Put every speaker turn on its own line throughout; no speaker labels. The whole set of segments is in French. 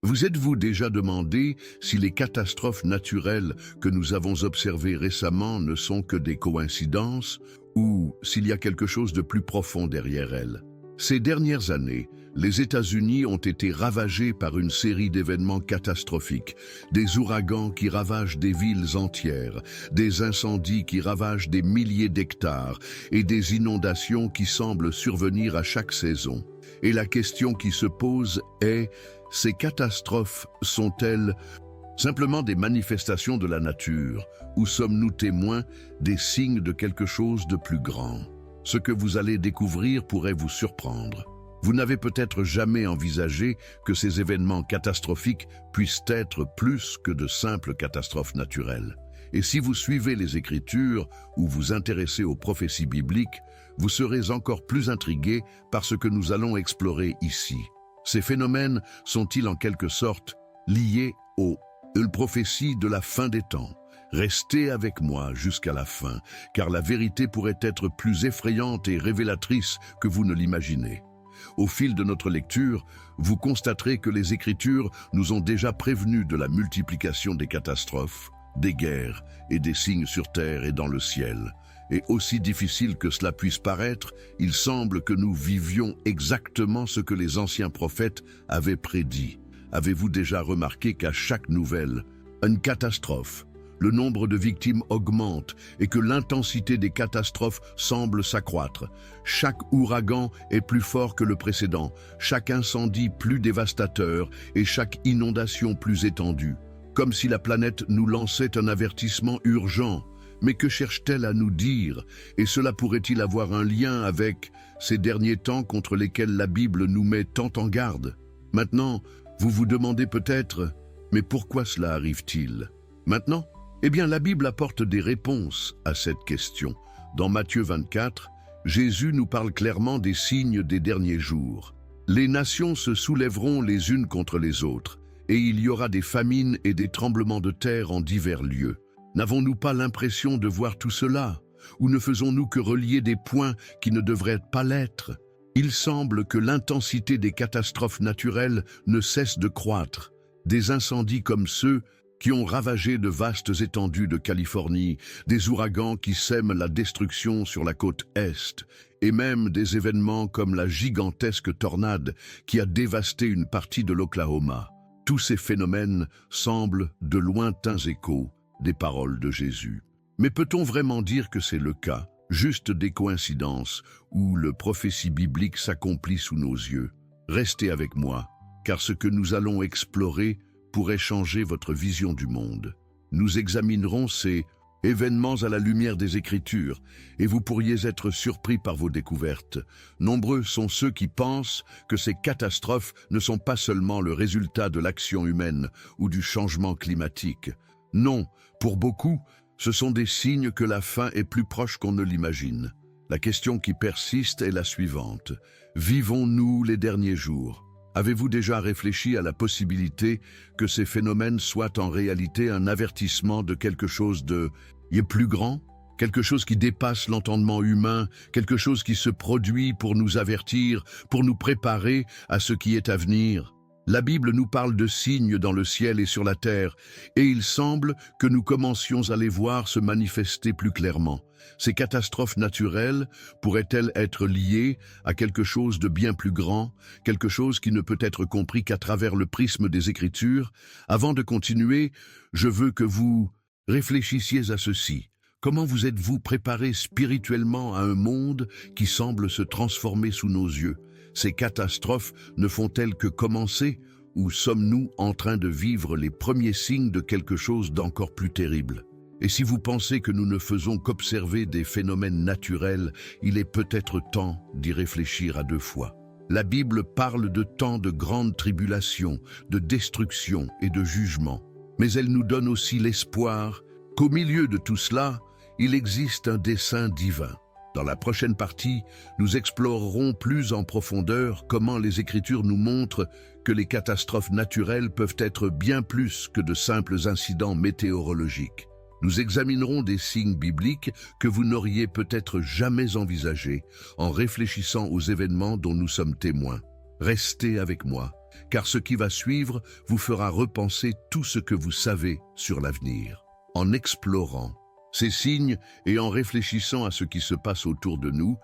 Vous êtes-vous déjà demandé si les catastrophes naturelles que nous avons observées récemment ne sont que des coïncidences ou s'il y a quelque chose de plus profond derrière elles? Ces dernières années, les États-Unis ont été ravagés par une série d'événements catastrophiques, des ouragans qui ravagent des villes entières, des incendies qui ravagent des milliers d'hectares et des inondations qui semblent survenir à chaque saison. Et la question qui se pose est, ces catastrophes sont-elles simplement des manifestations de la nature, ou sommes-nous témoins des signes de quelque chose de plus grand? Ce que vous allez découvrir pourrait vous surprendre. Vous n'avez peut-être jamais envisagé que ces événements catastrophiques puissent être plus que de simples catastrophes naturelles. Et si vous suivez les Écritures ou vous intéressez aux prophéties bibliques, vous serez encore plus intrigué par ce que nous allons explorer ici. Ces phénomènes sont-ils en quelque sorte liés aux prophéties de la fin des temps? Restez avec moi jusqu'à la fin, car la vérité pourrait être plus effrayante et révélatrice que vous ne l'imaginez. Au fil de notre lecture, vous constaterez que les Écritures nous ont déjà prévenus de la multiplication des catastrophes, des guerres et des signes sur terre et dans le ciel. Et aussi difficile que cela puisse paraître, il semble que nous vivions exactement ce que les anciens prophètes avaient prédit. Avez-vous déjà remarqué qu'à chaque nouvelle, une catastrophe, le nombre de victimes augmente et que l'intensité des catastrophes semble s'accroître? Chaque ouragan est plus fort que le précédent, chaque incendie plus dévastateur et chaque inondation plus étendue. Comme si la planète nous lançait un avertissement urgent. Mais que cherche-t-elle à nous dire? Et cela pourrait-il avoir un lien avec ces derniers temps contre lesquels la Bible nous met tant en garde? Maintenant, vous vous demandez peut-être, mais pourquoi cela arrive-t-il? Maintenant, eh bien, la Bible apporte des réponses à cette question. Dans Matthieu 24, Jésus nous parle clairement des signes des derniers jours. Les nations se soulèveront les unes contre les autres, et il y aura des famines et des tremblements de terre en divers lieux. N'avons-nous pas l'impression de voir tout cela? Ou ne faisons-nous que relier des points qui ne devraient pas l'être? Il semble que l'intensité des catastrophes naturelles ne cesse de croître. Des incendies comme ceux qui ont ravagé de vastes étendues de Californie, des ouragans qui sèment la destruction sur la côte Est, et même des événements comme la gigantesque tornade qui a dévasté une partie de l'Oklahoma. Tous ces phénomènes semblent de lointains échos des paroles de Jésus. Mais peut-on vraiment dire que c'est le cas, juste des coïncidences, où le prophétie biblique s'accomplit sous nos yeux? Restez avec moi, car ce que nous allons explorer pourrait changer votre vision du monde. Nous examinerons ces événements à la lumière des Écritures, et vous pourriez être surpris par vos découvertes. Nombreux sont ceux qui pensent que ces catastrophes ne sont pas seulement le résultat de l'action humaine ou du changement climatique. Non, pour beaucoup, ce sont des signes que la fin est plus proche qu'on ne l'imagine. La question qui persiste est la suivante. Vivons-nous les derniers jours? Avez-vous déjà réfléchi à la possibilité que ces phénomènes soient en réalité un avertissement de quelque chose de plus grand? Quelque chose qui dépasse l'entendement humain, quelque chose qui se produit pour nous avertir, pour nous préparer à ce qui est à venir? La Bible nous parle de signes dans le ciel et sur la terre, et il semble que nous commencions à les voir se manifester plus clairement. Ces catastrophes naturelles pourraient-elles être liées à quelque chose de bien plus grand, quelque chose qui ne peut être compris qu'à travers le prisme des Écritures? Avant de continuer, je veux que vous réfléchissiez à ceci. Comment vous êtes-vous préparé spirituellement à un monde qui semble se transformer sous nos yeux? Ces catastrophes ne font-elles que commencer, ou sommes-nous en train de vivre les premiers signes de quelque chose d'encore plus terrible? Et si vous pensez que nous ne faisons qu'observer des phénomènes naturels, il est peut-être temps d'y réfléchir à deux fois. La Bible parle de temps de grande tribulation, de destruction et de jugement. Mais elle nous donne aussi l'espoir qu'au milieu de tout cela, il existe un dessein divin. Dans la prochaine partie, nous explorerons plus en profondeur comment les Écritures nous montrent que les catastrophes naturelles peuvent être bien plus que de simples incidents météorologiques. Nous examinerons des signes bibliques que vous n'auriez peut-être jamais envisagés en réfléchissant aux événements dont nous sommes témoins. Restez avec moi, car ce qui va suivre vous fera repenser tout ce que vous savez sur l'avenir. En explorant ces signes et en réfléchissant à ce qui se passe autour de nous,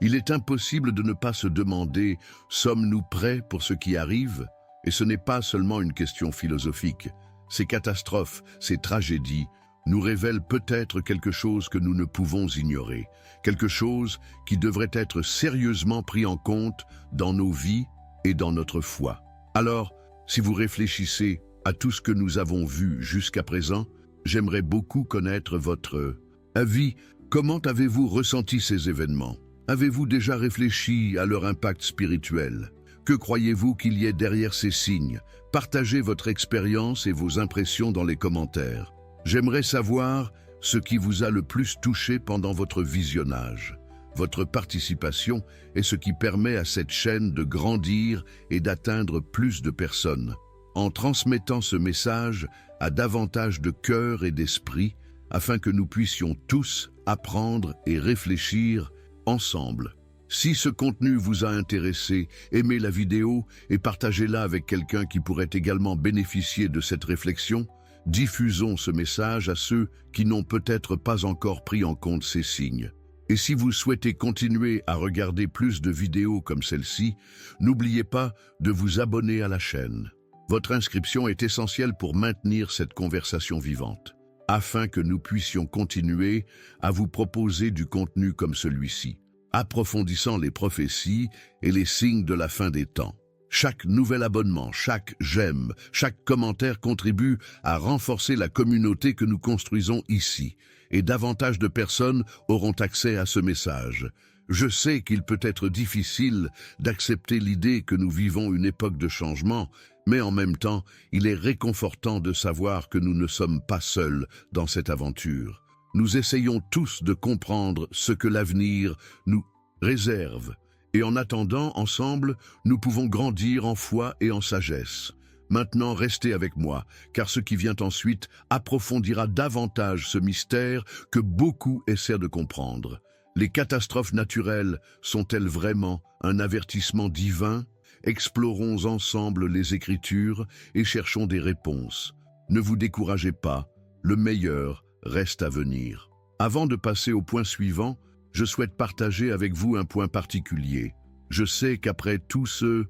il est impossible de ne pas se demander « Sommes-nous prêts pour ce qui arrive ?» Et ce n'est pas seulement une question philosophique. Ces catastrophes, ces tragédies, nous révèlent peut-être quelque chose que nous ne pouvons ignorer, quelque chose qui devrait être sérieusement pris en compte dans nos vies et dans notre foi. Alors, si vous réfléchissez à tout ce que nous avons vu jusqu'à présent, j'aimerais beaucoup connaître votre avis. Comment avez-vous ressenti ces événements? Avez-vous déjà réfléchi à leur impact spirituel? Que croyez-vous qu'il y ait derrière ces signes? Partagez votre expérience et vos impressions dans les commentaires. J'aimerais savoir ce qui vous a le plus touché pendant votre visionnage. Votre participation est ce qui permet à cette chaîne de grandir et d'atteindre plus de personnes. En transmettant ce message à davantage de cœurs et d'esprits, afin que nous puissions tous apprendre et réfléchir ensemble. Si ce contenu vous a intéressé, aimez la vidéo et partagez-la avec quelqu'un qui pourrait également bénéficier de cette réflexion. Diffusons ce message à ceux qui n'ont peut-être pas encore pris en compte ces signes. Et si vous souhaitez continuer à regarder plus de vidéos comme celle-ci, n'oubliez pas de vous abonner à la chaîne. Votre inscription est essentielle pour maintenir cette conversation vivante, afin que nous puissions continuer à vous proposer du contenu comme celui-ci, approfondissant les prophéties et les signes de la fin des temps. Chaque nouvel abonnement, chaque j'aime, chaque commentaire contribue à renforcer la communauté que nous construisons ici, et davantage de personnes auront accès à ce message. Je sais qu'il peut être difficile d'accepter l'idée que nous vivons une époque de changement, mais en même temps, il est réconfortant de savoir que nous ne sommes pas seuls dans cette aventure. Nous essayons tous de comprendre ce que l'avenir nous réserve. Et en attendant, ensemble, nous pouvons grandir en foi et en sagesse. Maintenant, restez avec moi, car ce qui vient ensuite approfondira davantage ce mystère que beaucoup essaient de comprendre. Les catastrophes naturelles sont-elles vraiment un avertissement divin? Explorons ensemble les Écritures et cherchons des réponses. Ne vous découragez pas, le meilleur reste à venir. Avant de passer au point suivant, je souhaite partager avec vous un point particulier. Je sais qu'après tout ce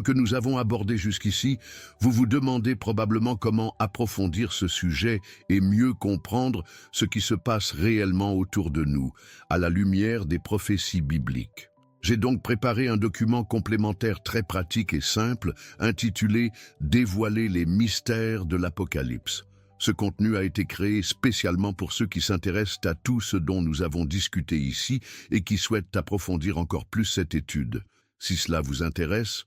que nous avons abordé jusqu'ici, vous vous demandez probablement comment approfondir ce sujet et mieux comprendre ce qui se passe réellement autour de nous, à la lumière des prophéties bibliques. J'ai donc préparé un document complémentaire très pratique et simple, intitulé « Dévoiler les mystères de l'Apocalypse ». Ce contenu a été créé spécialement pour ceux qui s'intéressent à tout ce dont nous avons discuté ici et qui souhaitent approfondir encore plus cette étude. Si cela vous intéresse,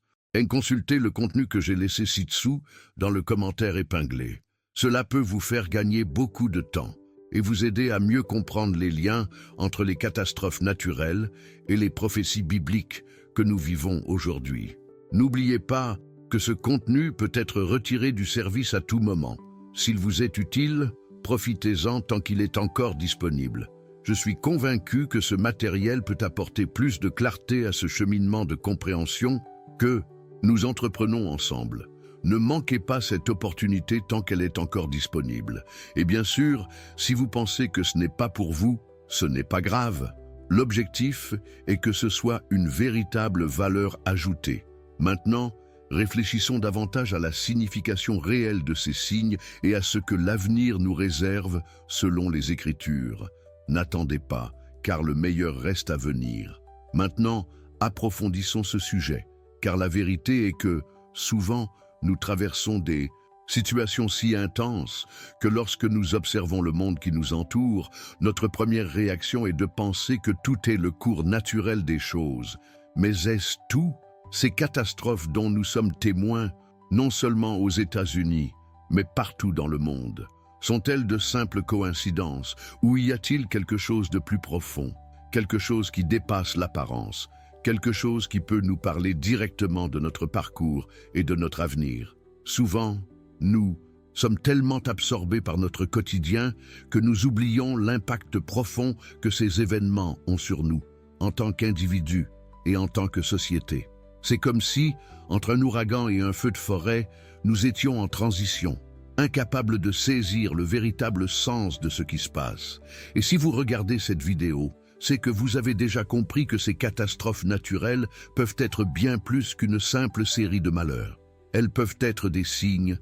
consultez le contenu que j'ai laissé ci-dessous dans le commentaire épinglé. Cela peut vous faire gagner beaucoup de temps et vous aider à mieux comprendre les liens entre les catastrophes naturelles et les prophéties bibliques que nous vivons aujourd'hui. N'oubliez pas que ce contenu peut être retiré du service à tout moment. S'il vous est utile, profitez-en tant qu'il est encore disponible. Je suis convaincu que ce matériel peut apporter plus de clarté à ce cheminement de compréhension que nous entreprenons ensemble. Ne manquez pas cette opportunité tant qu'elle est encore disponible. Et bien sûr, si vous pensez que ce n'est pas pour vous, ce n'est pas grave. L'objectif est que ce soit une véritable valeur ajoutée. Maintenant, réfléchissons davantage à la signification réelle de ces signes et à ce que l'avenir nous réserve selon les Écritures. N'attendez pas, car le meilleur reste à venir. Maintenant, approfondissons ce sujet, car la vérité est que, souvent, nous traversons des situations si intenses que lorsque nous observons le monde qui nous entoure, notre première réaction est de penser que tout est le cours naturel des choses. Mais est-ce tout? Ces catastrophes dont nous sommes témoins, non seulement aux États-Unis, mais partout dans le monde, sont-elles de simples coïncidences ou y a-t-il quelque chose de plus profond, quelque chose qui dépasse l'apparence, quelque chose qui peut nous parler directement de notre parcours et de notre avenir? Souvent, nous sommes tellement absorbés par notre quotidien que nous oublions l'impact profond que ces événements ont sur nous, en tant qu'individus et en tant que société. C'est comme si, entre un ouragan et un feu de forêt, nous étions en transition, incapables de saisir le véritable sens de ce qui se passe. Et si vous regardez cette vidéo, c'est que vous avez déjà compris que ces catastrophes naturelles peuvent être bien plus qu'une simple série de malheurs. Elles peuvent être des signes,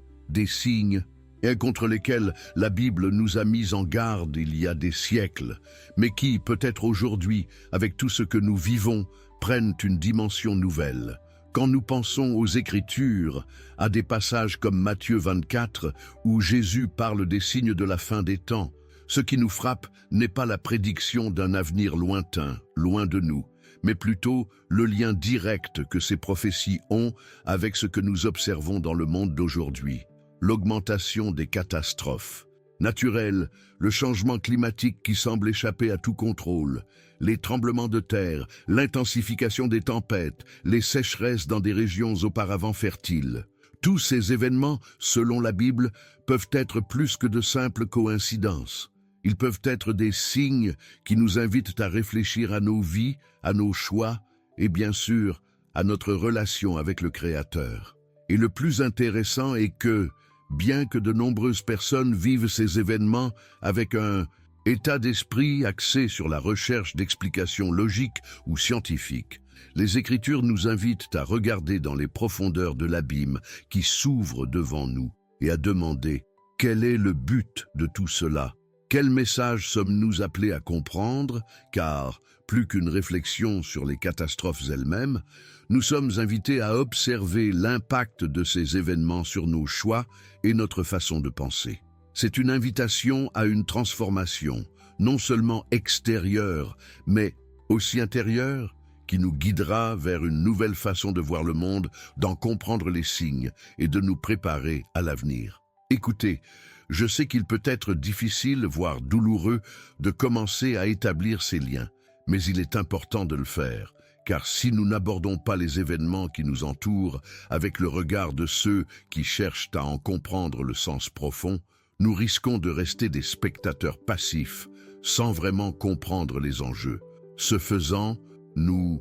et contre lesquels la Bible nous a mis en garde il y a des siècles, mais qui, peut-être aujourd'hui, avec tout ce que nous vivons, prennent une dimension nouvelle. Quand nous pensons aux Écritures, à des passages comme Matthieu 24, où Jésus parle des signes de la fin des temps, ce qui nous frappe n'est pas la prédiction d'un avenir lointain, loin de nous, mais plutôt le lien direct que ces prophéties ont avec ce que nous observons dans le monde d'aujourd'hui. L'augmentation des catastrophes naturelles, le changement climatique qui semble échapper à tout contrôle, les tremblements de terre, l'intensification des tempêtes, les sécheresses dans des régions auparavant fertiles. Tous ces événements, selon la Bible, peuvent être plus que de simples coïncidences. Ils peuvent être des signes qui nous invitent à réfléchir à nos vies, à nos choix et bien sûr à notre relation avec le Créateur. Et le plus intéressant est que, bien que de nombreuses personnes vivent ces événements avec un état d'esprit axé sur la recherche d'explications logiques ou scientifiques, les Écritures nous invitent à regarder dans les profondeurs de l'abîme qui s'ouvre devant nous et à demander quel est le but de tout cela. Quel message sommes-nous appelés à comprendre? Car, plus qu'une réflexion sur les catastrophes elles-mêmes, nous sommes invités à observer l'impact de ces événements sur nos choix et notre façon de penser. C'est une invitation à une transformation, non seulement extérieure, mais aussi intérieure, qui nous guidera vers une nouvelle façon de voir le monde, d'en comprendre les signes et de nous préparer à l'avenir. Écoutez, je sais qu'il peut être difficile, voire douloureux, de commencer à établir ces liens, mais il est important de le faire, car si nous n'abordons pas les événements qui nous entourent avec le regard de ceux qui cherchent à en comprendre le sens profond, nous risquons de rester des spectateurs passifs, sans vraiment comprendre les enjeux. Ce faisant, nous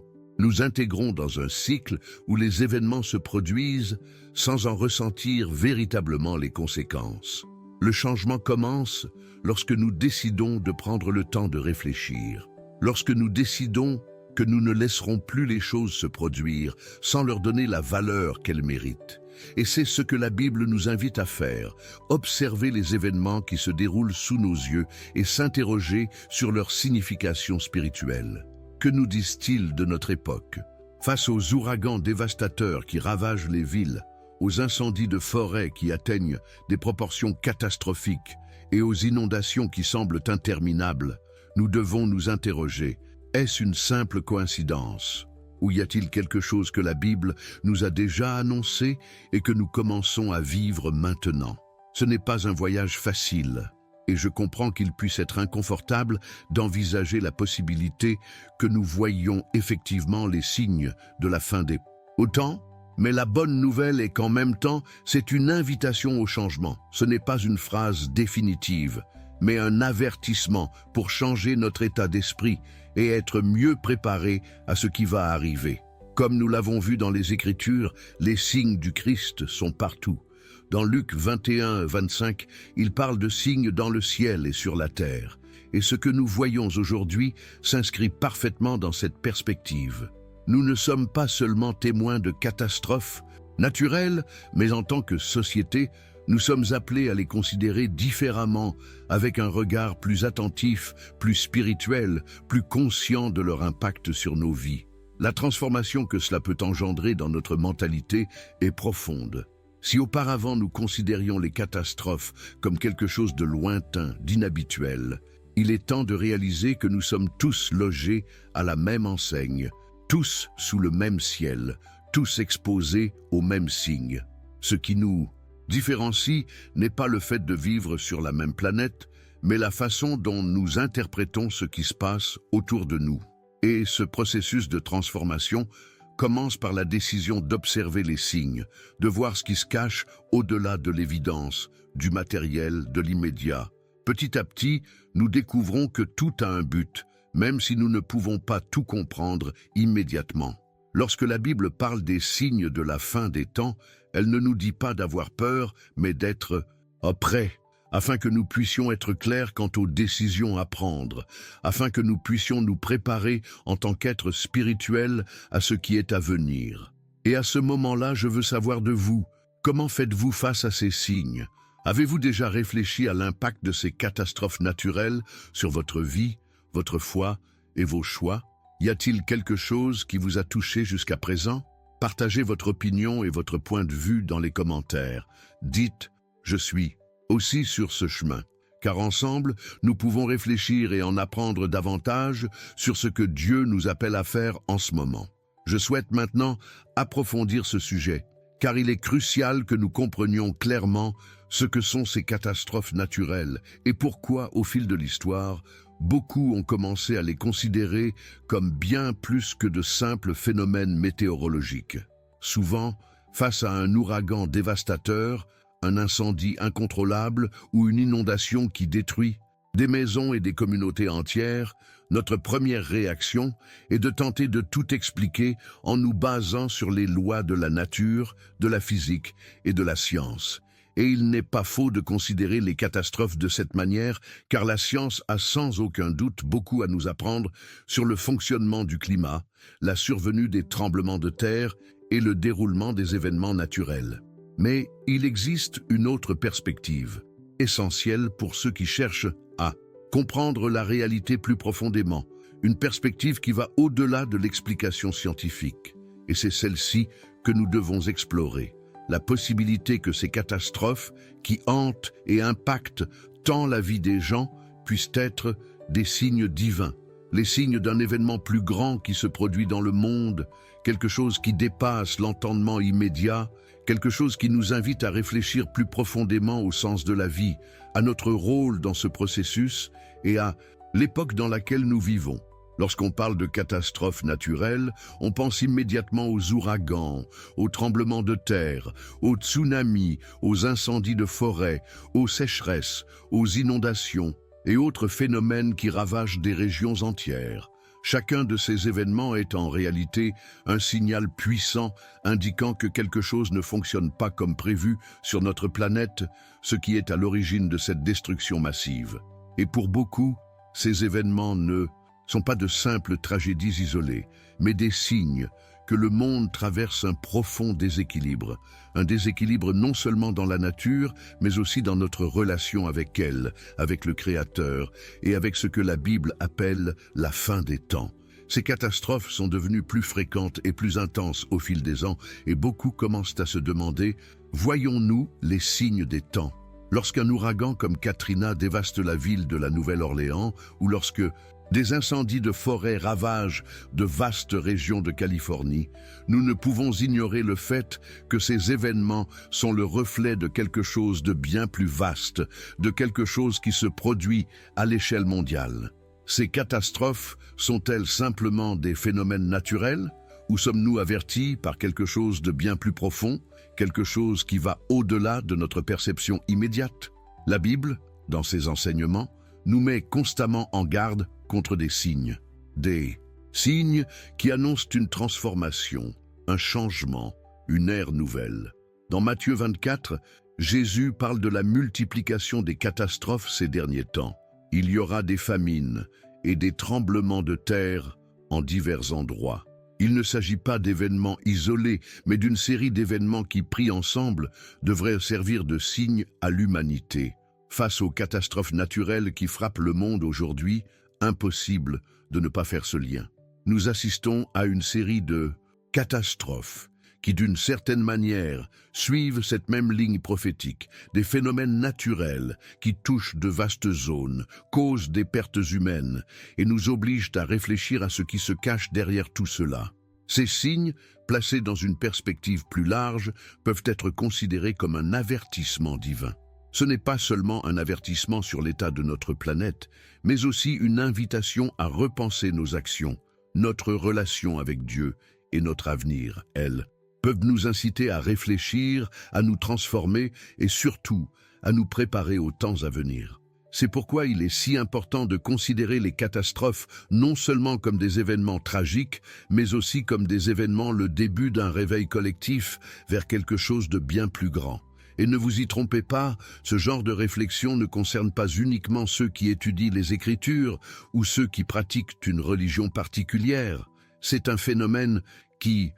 intégrons dans un cycle où les événements se produisent sans en ressentir véritablement les conséquences. Le changement commence lorsque nous décidons de prendre le temps de réfléchir, lorsque nous décidons que nous ne laisserons plus les choses se produire sans leur donner la valeur qu'elles méritent. Et c'est ce que la Bible nous invite à faire, observer les événements qui se déroulent sous nos yeux et s'interroger sur leur signification spirituelle. Que nous disent-ils de notre époque? Face aux ouragans dévastateurs qui ravagent les villes, aux incendies de forêt qui atteignent des proportions catastrophiques et aux inondations qui semblent interminables, nous devons nous interroger, est-ce une simple coïncidence? Ou y a-t-il quelque chose que la Bible nous a déjà annoncé et que nous commençons à vivre maintenant? Ce n'est pas un voyage facile, et je comprends qu'il puisse être inconfortable d'envisager la possibilité que nous voyions effectivement les signes de la fin des temps. Mais la bonne nouvelle est qu'en même temps, c'est une invitation au changement. Ce n'est pas une phrase définitive, mais un avertissement pour changer notre état d'esprit et être mieux préparé à ce qui va arriver. Comme nous l'avons vu dans les Écritures, les signes du Christ sont partout. Dans Luc 21-25, il parle de signes dans le ciel et sur la terre. Et ce que nous voyons aujourd'hui s'inscrit parfaitement dans cette perspective. Nous ne sommes pas seulement témoins de catastrophes naturelles, mais en tant que société, nous sommes appelés à les considérer différemment, avec un regard plus attentif, plus spirituel, plus conscient de leur impact sur nos vies. La transformation que cela peut engendrer dans notre mentalité est profonde. Si auparavant nous considérions les catastrophes comme quelque chose de lointain, d'inhabituel, il est temps de réaliser que nous sommes tous logés à la même enseigne, tous sous le même ciel, tous exposés aux mêmes signes. Ce qui nous différencie n'est pas le fait de vivre sur la même planète, mais la façon dont nous interprétons ce qui se passe autour de nous. Et ce processus de transformation commence par la décision d'observer les signes, de voir ce qui se cache au-delà de l'évidence, du matériel, de l'immédiat. Petit à petit, nous découvrons que tout a un but, même si nous ne pouvons pas tout comprendre immédiatement. Lorsque la Bible parle des signes de la fin des temps, elle ne nous dit pas d'avoir peur, mais d'être prêts, afin que nous puissions être clairs quant aux décisions à prendre, afin que nous puissions nous préparer en tant qu'êtres spirituels à ce qui est à venir. Et à ce moment-là, je veux savoir de vous, comment faites-vous face à ces signes? Avez-vous déjà réfléchi à l'impact de ces catastrophes naturelles sur votre vie, votre foi et vos choix? Y a-t-il quelque chose qui vous a touché jusqu'à présent? Partagez votre opinion et votre point de vue dans les commentaires. Dites « Je suis aussi sur ce chemin », car ensemble, nous pouvons réfléchir et en apprendre davantage sur ce que Dieu nous appelle à faire en ce moment. Je souhaite maintenant approfondir ce sujet, car il est crucial que nous comprenions clairement ce que sont ces catastrophes naturelles et pourquoi, au fil de l'histoire, beaucoup ont commencé à les considérer comme bien plus que de simples phénomènes météorologiques. Souvent, face à un ouragan dévastateur, un incendie incontrôlable ou une inondation qui détruit des maisons et des communautés entières, notre première réaction est de tenter de tout expliquer en nous basant sur les lois de la nature, de la physique et de la science. Et il n'est pas faux de considérer les catastrophes de cette manière, car la science a sans aucun doute beaucoup à nous apprendre sur le fonctionnement du climat, la survenue des tremblements de terre et le déroulement des événements naturels. Mais il existe une autre perspective, essentielle pour ceux qui cherchent à comprendre la réalité plus profondément, une perspective qui va au-delà de l'explication scientifique. Et c'est celle-ci que nous devons explorer. La possibilité que ces catastrophes, qui hantent et impactent tant la vie des gens, puissent être des signes divins, les signes d'un événement plus grand qui se produit dans le monde, quelque chose qui dépasse l'entendement immédiat, quelque chose qui nous invite à réfléchir plus profondément au sens de la vie, à notre rôle dans ce processus et à l'époque dans laquelle nous vivons. Lorsqu'on parle de catastrophes naturelles, on pense immédiatement aux ouragans, aux tremblements de terre, aux tsunamis, aux incendies de forêt, aux sécheresses, aux inondations et autres phénomènes qui ravagent des régions entières. Chacun de ces événements est en réalité un signal puissant indiquant que quelque chose ne fonctionne pas comme prévu sur notre planète, ce qui est à l'origine de cette destruction massive. Et pour beaucoup, ces événements ne sont pas de simples tragédies isolées, mais des signes que le monde traverse un profond déséquilibre. Un déséquilibre non seulement dans la nature, mais aussi dans notre relation avec elle, avec le Créateur, et avec ce que la Bible appelle la fin des temps. Ces catastrophes sont devenues plus fréquentes et plus intenses au fil des ans, et beaucoup commencent à se demander, voyons-nous les signes des temps? Lorsqu'un ouragan comme Katrina dévaste la ville de la Nouvelle-Orléans, ou lorsque des incendies de forêt ravagent de vastes régions de Californie, nous ne pouvons ignorer le fait que ces événements sont le reflet de quelque chose de bien plus vaste, de quelque chose qui se produit à l'échelle mondiale. Ces catastrophes sont-elles simplement des phénomènes naturels, ou sommes-nous avertis par quelque chose de bien plus profond, quelque chose qui va au-delà de notre perception immédiate? La Bible, dans ses enseignements, nous met constamment en garde contre des signes qui annoncent une transformation, un changement, une ère nouvelle. Dans Matthieu 24, Jésus parle de la multiplication des catastrophes ces derniers temps. Il y aura des famines et des tremblements de terre en divers endroits. Il ne s'agit pas d'événements isolés, mais d'une série d'événements qui, pris ensemble, devraient servir de signe à l'humanité. Face aux catastrophes naturelles qui frappent le monde aujourd'hui, impossible de ne pas faire ce lien. Nous assistons à une série de catastrophes qui, d'une certaine manière, suivent cette même ligne prophétique, des phénomènes naturels qui touchent de vastes zones, causent des pertes humaines et nous obligent à réfléchir à ce qui se cache derrière tout cela. Ces signes, placés dans une perspective plus large, peuvent être considérés comme un avertissement divin. Ce n'est pas seulement un avertissement sur l'état de notre planète, mais aussi une invitation à repenser nos actions, notre relation avec Dieu et notre avenir, elles, peuvent nous inciter à réfléchir, à nous transformer et surtout à nous préparer aux temps à venir. C'est pourquoi il est si important de considérer les catastrophes non seulement comme des événements tragiques, mais aussi comme des événements le début d'un réveil collectif vers quelque chose de bien plus grand. Et ne vous y trompez pas, ce genre de réflexion ne concerne pas uniquement ceux qui étudient les Écritures ou ceux qui pratiquent une religion particulière. C'est un phénomène qui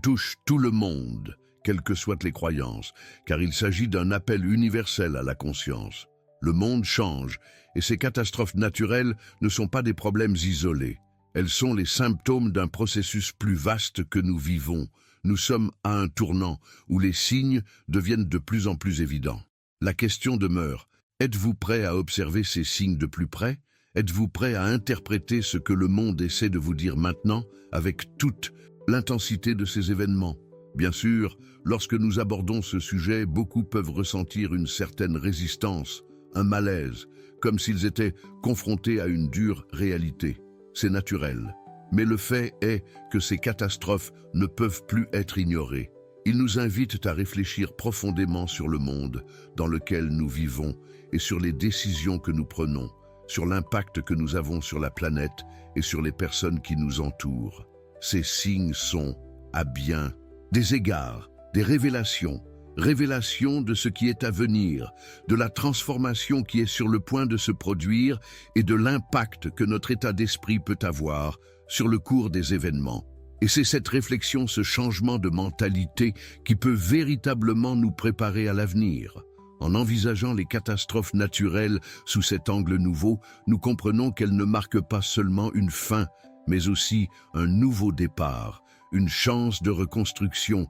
touche tout le monde, quelles que soient les croyances, car il s'agit d'un appel universel à la conscience. Le monde change, et ces catastrophes naturelles ne sont pas des problèmes isolés. Elles sont les symptômes d'un processus plus vaste que nous vivons. Nous sommes à un tournant où les signes deviennent de plus en plus évidents. La question demeure, êtes-vous prêt à observer ces signes de plus près? Êtes-vous prêt à interpréter ce que le monde essaie de vous dire maintenant avec toute l'intensité de ces événements? Bien sûr, lorsque nous abordons ce sujet, beaucoup peuvent ressentir une certaine résistance, un malaise, comme s'ils étaient confrontés à une dure réalité. C'est naturel. Mais le fait est que ces catastrophes ne peuvent plus être ignorées. Ils nous invitent à réfléchir profondément sur le monde dans lequel nous vivons et sur les décisions que nous prenons, sur l'impact que nous avons sur la planète et sur les personnes qui nous entourent. Ces signes sont, à bien des égards, des révélations de ce qui est à venir, de la transformation qui est sur le point de se produire et de l'impact que notre état d'esprit peut avoir sur le cours des événements. Et c'est cette réflexion, ce changement de mentalité qui peut véritablement nous préparer à l'avenir. En envisageant les catastrophes naturelles sous cet angle nouveau, nous comprenons qu'elles ne marquent pas seulement une fin, mais aussi un nouveau départ, une chance de reconstruction,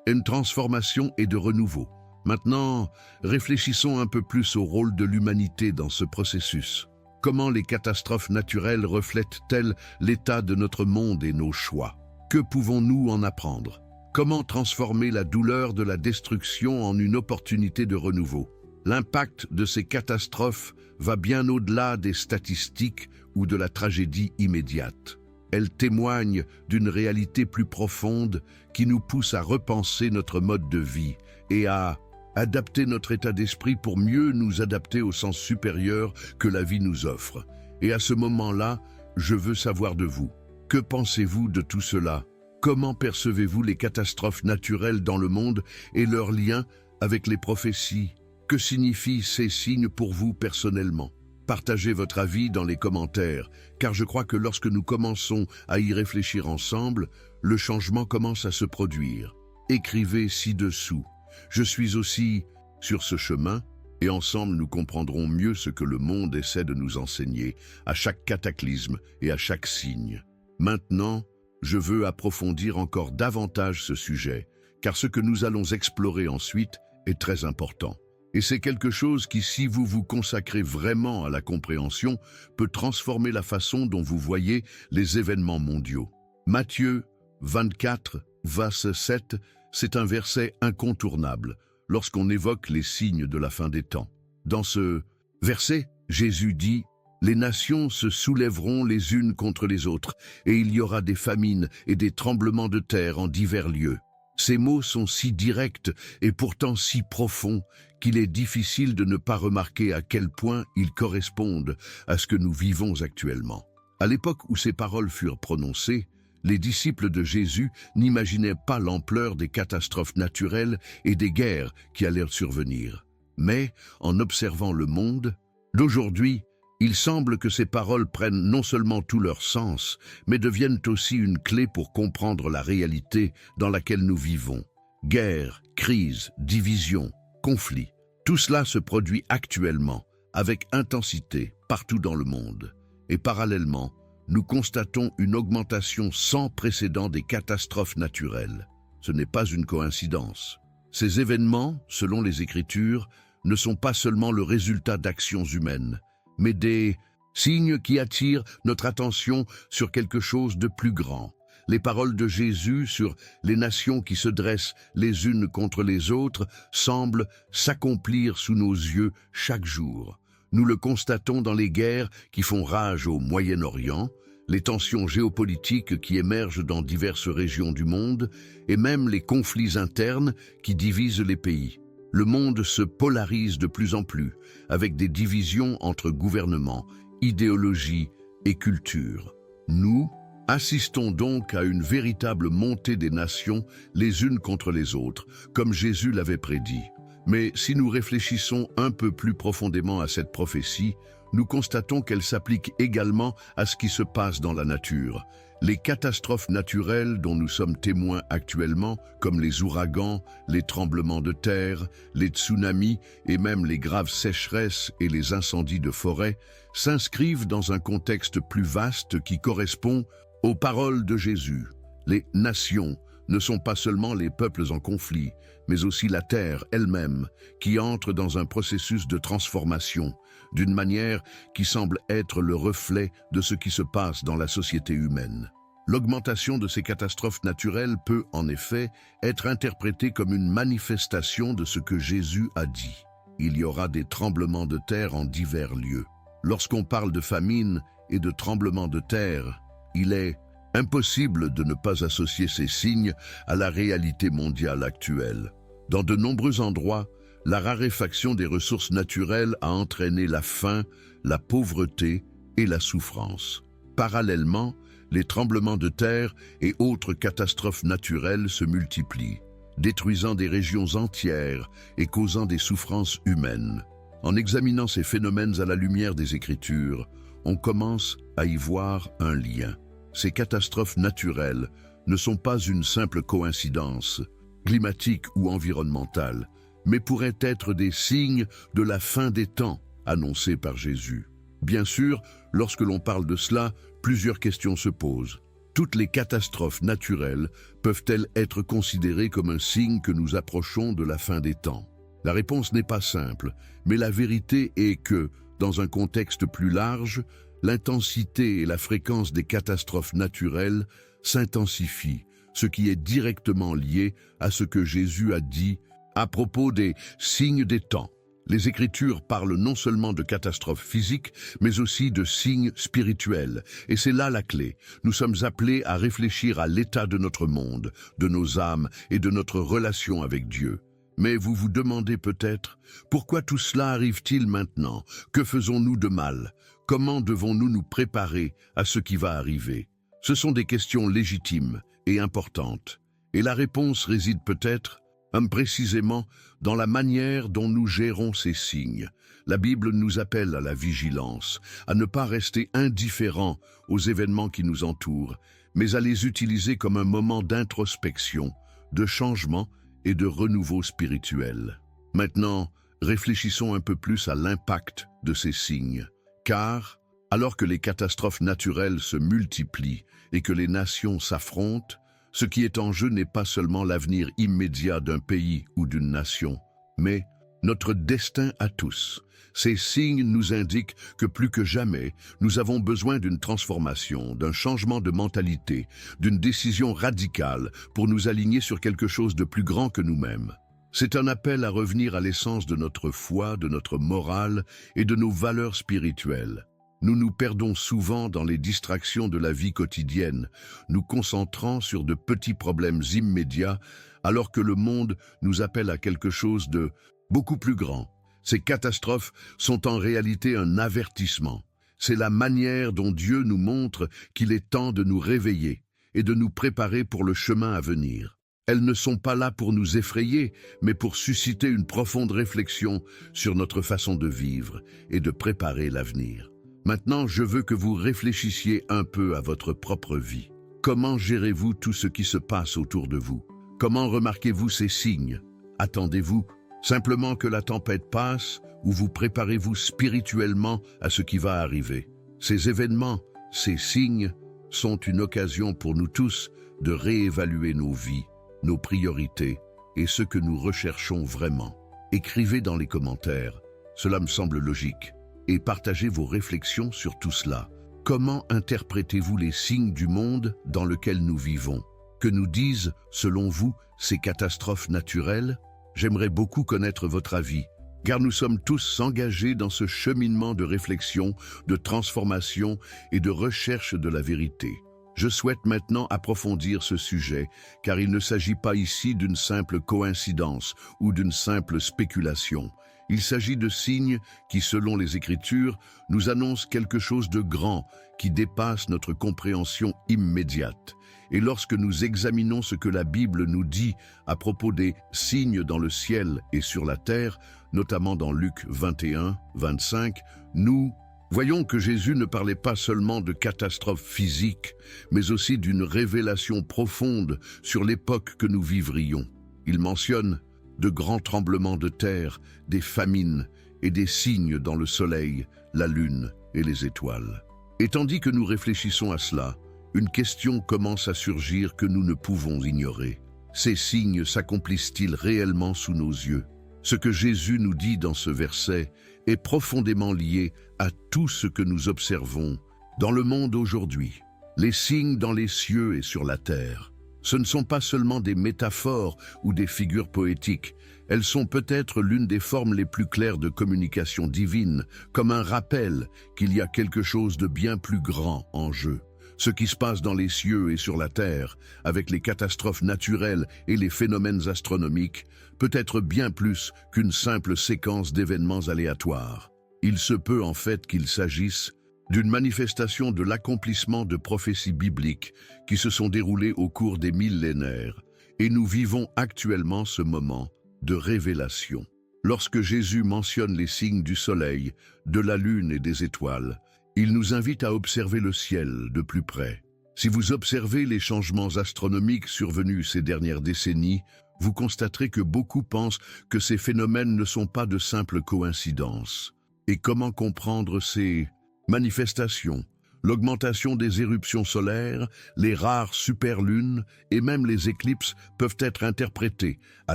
une transformation et de renouveau. Maintenant, réfléchissons un peu plus au rôle de l'humanité dans ce processus. Comment les catastrophes naturelles reflètent-elles l'état de notre monde et nos choix? Que pouvons-nous en apprendre? Comment transformer la douleur de la destruction en une opportunité de renouveau? L'impact de ces catastrophes va bien au-delà des statistiques ou de la tragédie immédiate. Elles témoignent d'une réalité plus profonde qui nous pousse à repenser notre mode de vie et à adapter notre état d'esprit pour mieux nous adapter au sens supérieur que la vie nous offre. Et à ce moment-là, je veux savoir de vous. Que pensez-vous de tout cela? Comment percevez-vous les catastrophes naturelles dans le monde et leur lien avec les prophéties? Que signifient ces signes pour vous personnellement? Partagez votre avis dans les commentaires, car je crois que lorsque nous commençons à y réfléchir ensemble, le changement commence à se produire. Écrivez ci-dessous. Je suis aussi sur ce chemin, et ensemble nous comprendrons mieux ce que le monde essaie de nous enseigner, à chaque cataclysme et à chaque signe. Maintenant, je veux approfondir encore davantage ce sujet, car ce que nous allons explorer ensuite est très important. Et c'est quelque chose qui, si vous vous consacrez vraiment à la compréhension, peut transformer la façon dont vous voyez les événements mondiaux. Matthieu 24, verset 7, c'est un verset incontournable lorsqu'on évoque les signes de la fin des temps. Dans ce verset, Jésus dit « Les nations se soulèveront les unes contre les autres, et il y aura des famines et des tremblements de terre en divers lieux. » Ces mots sont si directs et pourtant si profonds qu'il est difficile de ne pas remarquer à quel point ils correspondent à ce que nous vivons actuellement. À l'époque où ces paroles furent prononcées, les disciples de Jésus n'imaginaient pas l'ampleur des catastrophes naturelles et des guerres qui allèrent survenir. Mais, en observant le monde d'aujourd'hui, il semble que ces paroles prennent non seulement tout leur sens, mais deviennent aussi une clé pour comprendre la réalité dans laquelle nous vivons. Guerre, crise, division, conflit, tout cela se produit actuellement, avec intensité, partout dans le monde. Et parallèlement, nous constatons une augmentation sans précédent des catastrophes naturelles. Ce n'est pas une coïncidence. Ces événements, selon les Écritures, ne sont pas seulement le résultat d'actions humaines, mais des signes qui attirent notre attention sur quelque chose de plus grand. Les paroles de Jésus sur les nations qui se dressent les unes contre les autres semblent s'accomplir sous nos yeux chaque jour. Nous le constatons dans les guerres qui font rage au Moyen-Orient, les tensions géopolitiques qui émergent dans diverses régions du monde, et même les conflits internes qui divisent les pays. Le monde se polarise de plus en plus, avec des divisions entre gouvernements, idéologies et cultures. Nous assistons donc à une véritable montée des nations les unes contre les autres, comme Jésus l'avait prédit. Mais si nous réfléchissons un peu plus profondément à cette prophétie, nous constatons qu'elle s'applique également à ce qui se passe dans la nature. Les catastrophes naturelles dont nous sommes témoins actuellement, comme les ouragans, les tremblements de terre, les tsunamis et même les graves sécheresses et les incendies de forêt, s'inscrivent dans un contexte plus vaste qui correspond aux paroles de Jésus. Les nations ne sont pas seulement les peuples en conflit, mais aussi la terre elle-même, qui entre dans un processus de transformation, d'une manière qui semble être le reflet de ce qui se passe dans la société humaine. L'augmentation de ces catastrophes naturelles peut, en effet, être interprétée comme une manifestation de ce que Jésus a dit. Il y aura des tremblements de terre en divers lieux. Lorsqu'on parle de famine et de tremblements de terre, il est impossible de ne pas associer ces signes à la réalité mondiale actuelle. Dans de nombreux endroits, la raréfaction des ressources naturelles a entraîné la faim, la pauvreté et la souffrance. Parallèlement, les tremblements de terre et autres catastrophes naturelles se multiplient, détruisant des régions entières et causant des souffrances humaines. En examinant ces phénomènes à la lumière des Écritures, on commence à y voir un lien. Ces catastrophes naturelles ne sont pas une simple coïncidence, climatique ou environnementale, mais pourraient être des signes de la fin des temps annoncés par Jésus. Bien sûr, lorsque l'on parle de cela, plusieurs questions se posent. Toutes les catastrophes naturelles peuvent-elles être considérées comme un signe que nous approchons de la fin des temps? La réponse n'est pas simple, mais la vérité est que, dans un contexte plus large, l'intensité et la fréquence des catastrophes naturelles s'intensifient, ce qui est directement lié à ce que Jésus a dit à propos des signes des temps. Les Écritures parlent non seulement de catastrophes physiques, mais aussi de signes spirituels. Et c'est là la clé. Nous sommes appelés à réfléchir à l'état de notre monde, de nos âmes et de notre relation avec Dieu. Mais vous vous demandez peut-être, pourquoi tout cela arrive-t-il maintenant? Que faisons-nous de mal? Comment devons-nous nous préparer à ce qui va arriver? Ce sont des questions légitimes et importantes. Et la réponse réside peut-être, précisément, dans la manière dont nous gérons ces signes. La Bible nous appelle à la vigilance, à ne pas rester indifférents aux événements qui nous entourent, mais à les utiliser comme un moment d'introspection, de changement et de renouveau spirituel. Maintenant, réfléchissons un peu plus à l'impact de ces signes. Car, alors que les catastrophes naturelles se multiplient et que les nations s'affrontent, ce qui est en jeu n'est pas seulement l'avenir immédiat d'un pays ou d'une nation, mais notre destin à tous. Ces signes nous indiquent que plus que jamais, nous avons besoin d'une transformation, d'un changement de mentalité, d'une décision radicale pour nous aligner sur quelque chose de plus grand que nous-mêmes. C'est un appel à revenir à l'essence de notre foi, de notre morale et de nos valeurs spirituelles. Nous nous perdons souvent dans les distractions de la vie quotidienne, nous concentrant sur de petits problèmes immédiats, alors que le monde nous appelle à quelque chose de beaucoup plus grand. Ces catastrophes sont en réalité un avertissement. C'est la manière dont Dieu nous montre qu'il est temps de nous réveiller et de nous préparer pour le chemin à venir. Elles ne sont pas là pour nous effrayer, mais pour susciter une profonde réflexion sur notre façon de vivre et de préparer l'avenir. Maintenant, je veux que vous réfléchissiez un peu à votre propre vie. Comment gérez-vous tout ce qui se passe autour de vous? Comment remarquez-vous ces signes? Attendez-vous simplement que la tempête passe ou vous préparez-vous spirituellement à ce qui va arriver? Ces événements, ces signes, sont une occasion pour nous tous de réévaluer nos vies, nos priorités et ce que nous recherchons vraiment. Écrivez dans les commentaires, cela me semble logique, et partagez vos réflexions sur tout cela. Comment interprétez-vous les signes du monde dans lequel nous vivons? Que nous disent, selon vous, ces catastrophes naturelles? J'aimerais beaucoup connaître votre avis, car nous sommes tous engagés dans ce cheminement de réflexion, de transformation et de recherche de la vérité. Je souhaite maintenant approfondir ce sujet, car il ne s'agit pas ici d'une simple coïncidence ou d'une simple spéculation. Il s'agit de signes qui, selon les Écritures, nous annoncent quelque chose de grand qui dépasse notre compréhension immédiate. Et lorsque nous examinons ce que la Bible nous dit à propos des signes dans le ciel et sur la terre, notamment dans Luc 21, 25, nous voyons que Jésus ne parlait pas seulement de catastrophes physiques, mais aussi d'une révélation profonde sur l'époque que nous vivrions. Il mentionne de grands tremblements de terre, des famines et des signes dans le soleil, la lune et les étoiles. Et tandis que nous réfléchissons à cela, une question commence à surgir que nous ne pouvons ignorer. Ces signes s'accomplissent-ils réellement sous nos yeux? Ce que Jésus nous dit dans ce verset est profondément lié à tout ce que nous observons dans le monde aujourd'hui. Les signes dans les cieux et sur la terre, ce ne sont pas seulement des métaphores ou des figures poétiques, elles sont peut-être l'une des formes les plus claires de communication divine, comme un rappel qu'il y a quelque chose de bien plus grand en jeu. Ce qui se passe dans les cieux et sur la terre, avec les catastrophes naturelles et les phénomènes astronomiques, peut être bien plus qu'une simple séquence d'événements aléatoires. Il se peut en fait qu'il s'agisse d'une manifestation de l'accomplissement de prophéties bibliques qui se sont déroulées au cours des millénaires, et nous vivons actuellement ce moment de révélation. Lorsque Jésus mentionne les signes du soleil, de la lune et des étoiles, il nous invite à observer le ciel de plus près. Si vous observez les changements astronomiques survenus ces dernières décennies, vous constaterez que beaucoup pensent que ces phénomènes ne sont pas de simples coïncidences. Et comment comprendre ces manifestations? L'augmentation des éruptions solaires, les rares superlunes et même les éclipses peuvent être interprétés, à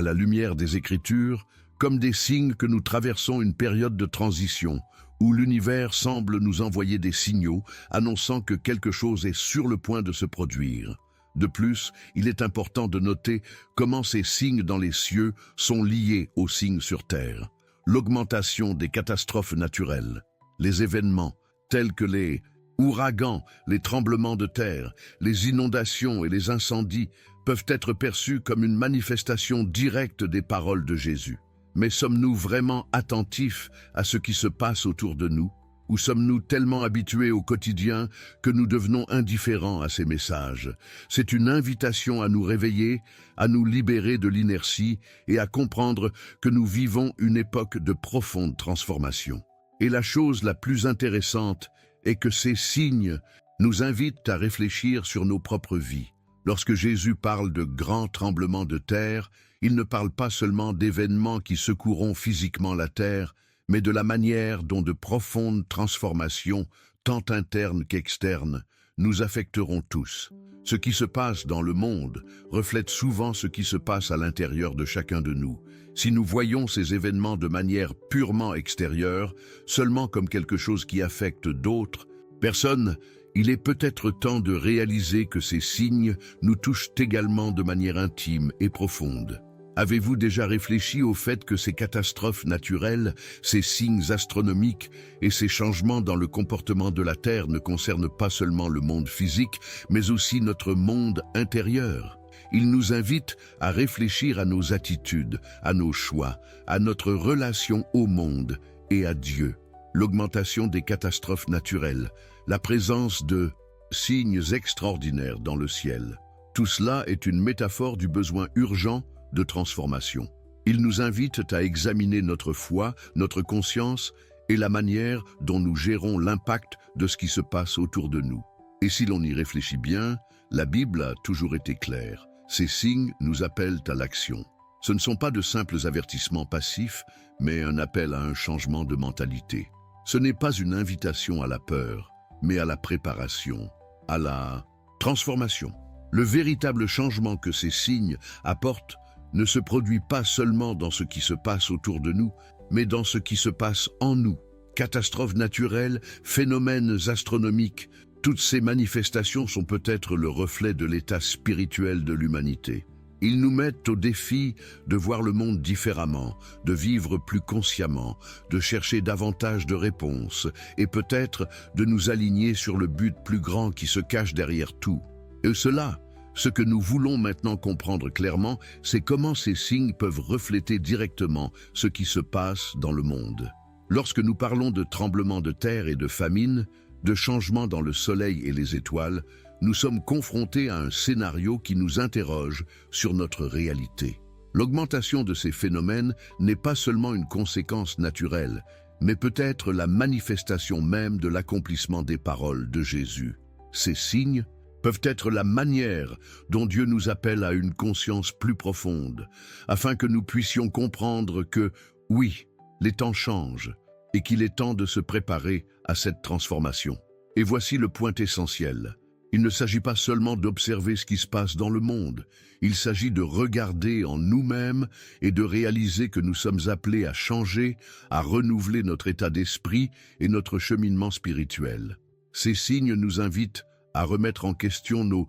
la lumière des Écritures, comme des signes que nous traversons une période de transition, où l'univers semble nous envoyer des signaux annonçant que quelque chose est sur le point de se produire. De plus, il est important de noter comment ces signes dans les cieux sont liés aux signes sur terre. L'augmentation des catastrophes naturelles, les événements tels que les ouragans, les tremblements de terre, les inondations et les incendies peuvent être perçus comme une manifestation directe des paroles de Jésus. Mais sommes-nous vraiment attentifs à ce qui se passe autour de nous? Ou sommes-nous tellement habitués au quotidien que nous devenons indifférents à ces messages? C'est une invitation à nous réveiller, à nous libérer de l'inertie et à comprendre que nous vivons une époque de profonde transformation. Et la chose la plus intéressante est que ces signes nous invitent à réfléchir sur nos propres vies. Lorsque Jésus parle de grands tremblements de terre, il ne parle pas seulement d'événements qui secoueront physiquement la terre, mais de la manière dont de profondes transformations, tant internes qu'externes, nous affecteront tous. Ce qui se passe dans le monde reflète souvent ce qui se passe à l'intérieur de chacun de nous. Si nous voyons ces événements de manière purement extérieure, seulement comme quelque chose qui affecte d'autres personnes, il est peut-être temps de réaliser que ces signes nous touchent également de manière intime et profonde. Avez-vous déjà réfléchi au fait que ces catastrophes naturelles, ces signes astronomiques et ces changements dans le comportement de la Terre ne concernent pas seulement le monde physique, mais aussi notre monde intérieur? Ils nous invitent à réfléchir à nos attitudes, à nos choix, à notre relation au monde et à Dieu. L'augmentation des catastrophes naturelles, la présence de signes extraordinaires dans le ciel. Tout cela est une métaphore du besoin urgent de transformation. Ils nous invitent à examiner notre foi, notre conscience et la manière dont nous gérons l'impact de ce qui se passe autour de nous. Et si l'on y réfléchit bien, la Bible a toujours été claire. Ces signes nous appellent à l'action. Ce ne sont pas de simples avertissements passifs, mais un appel à un changement de mentalité. Ce n'est pas une invitation à la peur, mais à la préparation, à la transformation. Le véritable changement que ces signes apportent ne se produit pas seulement dans ce qui se passe autour de nous, mais dans ce qui se passe en nous. Catastrophes naturelles, phénomènes astronomiques, toutes ces manifestations sont peut-être le reflet de l'état spirituel de l'humanité. Ils nous mettent au défi de voir le monde différemment, de vivre plus consciemment, de chercher davantage de réponses et peut-être de nous aligner sur le but plus grand qui se cache derrière tout. Et cela, ce que nous voulons maintenant comprendre clairement, c'est comment ces signes peuvent refléter directement ce qui se passe dans le monde. Lorsque nous parlons de tremblements de terre et de famine, de changements dans le soleil et les étoiles, nous sommes confrontés à un scénario qui nous interroge sur notre réalité. L'augmentation de ces phénomènes n'est pas seulement une conséquence naturelle, mais peut être la manifestation même de l'accomplissement des paroles de Jésus. Ces signes peuvent être la manière dont Dieu nous appelle à une conscience plus profonde, afin que nous puissions comprendre que, oui, les temps changent et qu'il est temps de se préparer à cette transformation. Et voici le point essentiel. Il ne s'agit pas seulement d'observer ce qui se passe dans le monde, il s'agit de regarder en nous-mêmes et de réaliser que nous sommes appelés à changer, à renouveler notre état d'esprit et notre cheminement spirituel. Ces signes nous invitent à remettre en question nos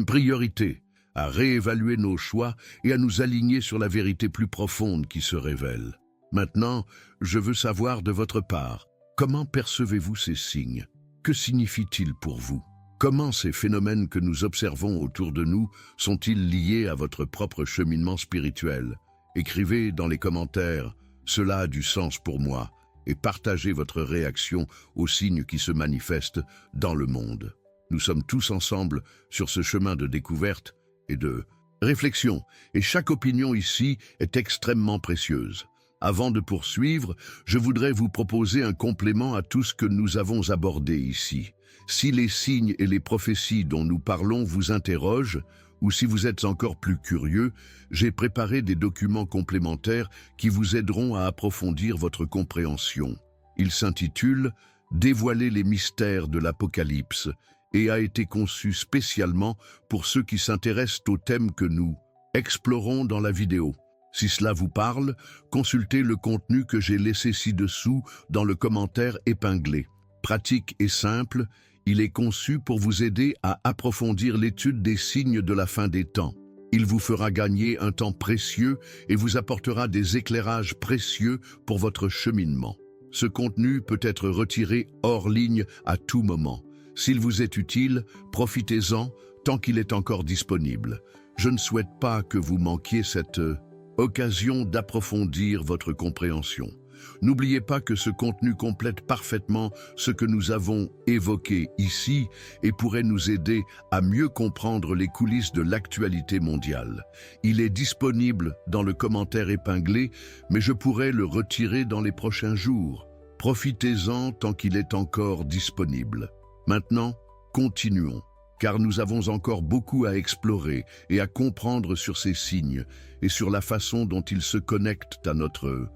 priorités, à réévaluer nos choix et à nous aligner sur la vérité plus profonde qui se révèle. Maintenant, je veux savoir de votre part, comment percevez-vous ces signes? Que signifient-ils pour vous? Comment ces phénomènes que nous observons autour de nous sont-ils liés à votre propre cheminement spirituel? Écrivez dans les commentaires « Cela a du sens pour moi » et partagez votre réaction aux signes qui se manifestent dans le monde. Nous sommes tous ensemble sur ce chemin de découverte et de réflexion, et chaque opinion ici est extrêmement précieuse. Avant de poursuivre, je voudrais vous proposer un complément à tout ce que nous avons abordé ici. Si les signes et les prophéties dont nous parlons vous interrogent, ou si vous êtes encore plus curieux, j'ai préparé des documents complémentaires qui vous aideront à approfondir votre compréhension. Il s'intitule « Dévoiler les mystères de l'Apocalypse » et a été conçu spécialement pour ceux qui s'intéressent au thème que nous explorons dans la vidéo. Si cela vous parle, consultez le contenu que j'ai laissé ci-dessous dans le commentaire épinglé. Pratique et simple, il est conçu pour vous aider à approfondir l'étude des signes de la fin des temps. Il vous fera gagner un temps précieux et vous apportera des éclairages précieux pour votre cheminement. Ce contenu peut être retiré hors ligne à tout moment. S'il vous est utile, profitez-en tant qu'il est encore disponible. Je ne souhaite pas que vous manquiez cette occasion d'approfondir votre compréhension. N'oubliez pas que ce contenu complète parfaitement ce que nous avons évoqué ici et pourrait nous aider à mieux comprendre les coulisses de l'actualité mondiale. Il est disponible dans le commentaire épinglé, mais je pourrais le retirer dans les prochains jours. Profitez-en tant qu'il est encore disponible. Maintenant, continuons, car nous avons encore beaucoup à explorer et à comprendre sur ces signes et sur la façon dont ils se connectent à notre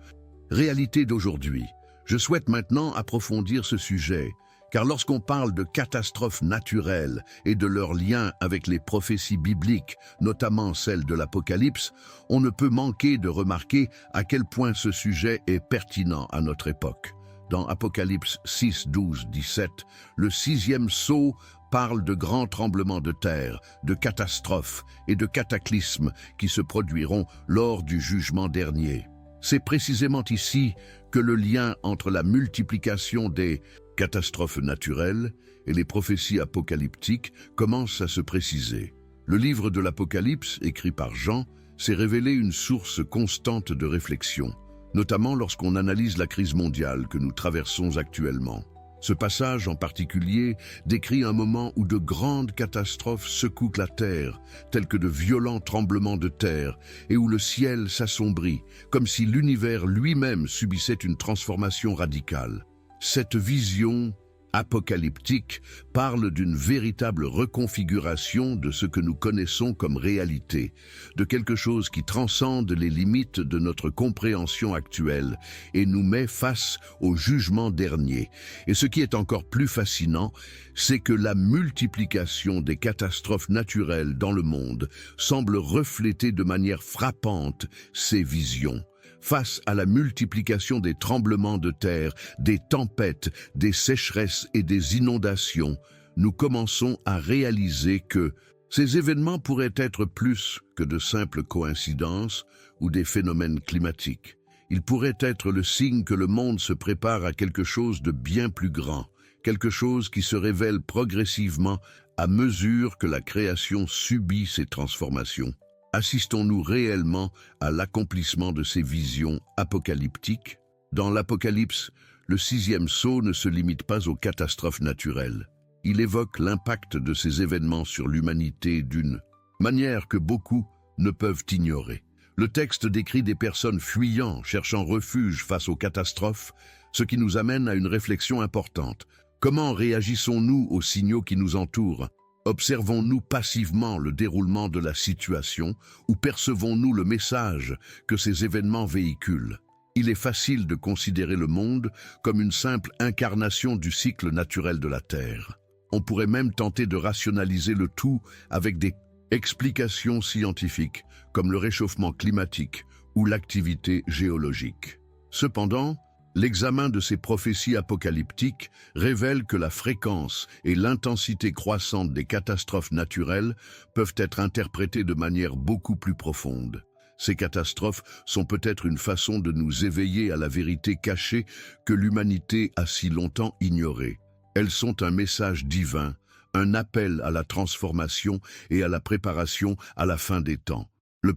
réalité d'aujourd'hui. Je souhaite maintenant approfondir ce sujet, car lorsqu'on parle de catastrophes naturelles et de leur lien avec les prophéties bibliques, notamment celles de l'Apocalypse, on ne peut manquer de remarquer à quel point ce sujet est pertinent à notre époque. Dans Apocalypse 6, 12, 17, le 6e sceau parle de grands tremblements de terre, de catastrophes et de cataclysmes qui se produiront lors du jugement dernier. C'est précisément ici que le lien entre la multiplication des catastrophes naturelles et les prophéties apocalyptiques commence à se préciser. Le livre de l'Apocalypse, écrit par Jean, s'est révélé une source constante de réflexion, notamment lorsqu'on analyse la crise mondiale que nous traversons actuellement. Ce passage en particulier décrit un moment où de grandes catastrophes secouent la terre, tels que de violents tremblements de terre, et où le ciel s'assombrit, comme si l'univers lui-même subissait une transformation radicale. Cette vision apocalyptique parle d'une véritable reconfiguration de ce que nous connaissons comme réalité, de quelque chose qui transcende les limites de notre compréhension actuelle et nous met face au jugement dernier. Et ce qui est encore plus fascinant, c'est que la multiplication des catastrophes naturelles dans le monde semble refléter de manière frappante ces visions. Face à la multiplication des tremblements de terre, des tempêtes, des sécheresses et des inondations, nous commençons à réaliser que ces événements pourraient être plus que de simples coïncidences ou des phénomènes climatiques. Ils pourraient être le signe que le monde se prépare à quelque chose de bien plus grand, quelque chose qui se révèle progressivement à mesure que la création subit ces transformations? Assistons-nous réellement à l'accomplissement de ces visions apocalyptiques? Dans l'Apocalypse, le sixième sceau ne se limite pas aux catastrophes naturelles. Il évoque l'impact de ces événements sur l'humanité d'une manière que beaucoup ne peuvent ignorer. Le texte décrit des personnes fuyant, cherchant refuge face aux catastrophes, ce qui nous amène à une réflexion importante. Comment réagissons-nous aux signaux qui nous entourent? Observons-nous passivement le déroulement de la situation ou percevons-nous le message que ces événements véhiculent? Il est facile de considérer le monde comme une simple incarnation du cycle naturel de la Terre. On pourrait même tenter de rationaliser le tout avec des explications scientifiques comme le réchauffement climatique ou l'activité géologique. Cependant, l'examen de ces prophéties apocalyptiques révèle que la fréquence et l'intensité croissante des catastrophes naturelles peuvent être interprétées de manière beaucoup plus profonde. Ces catastrophes sont peut-être une façon de nous éveiller à la vérité cachée que l'humanité a si longtemps ignorée. Elles sont un message divin, un appel à la transformation et à la préparation à la fin des temps. Le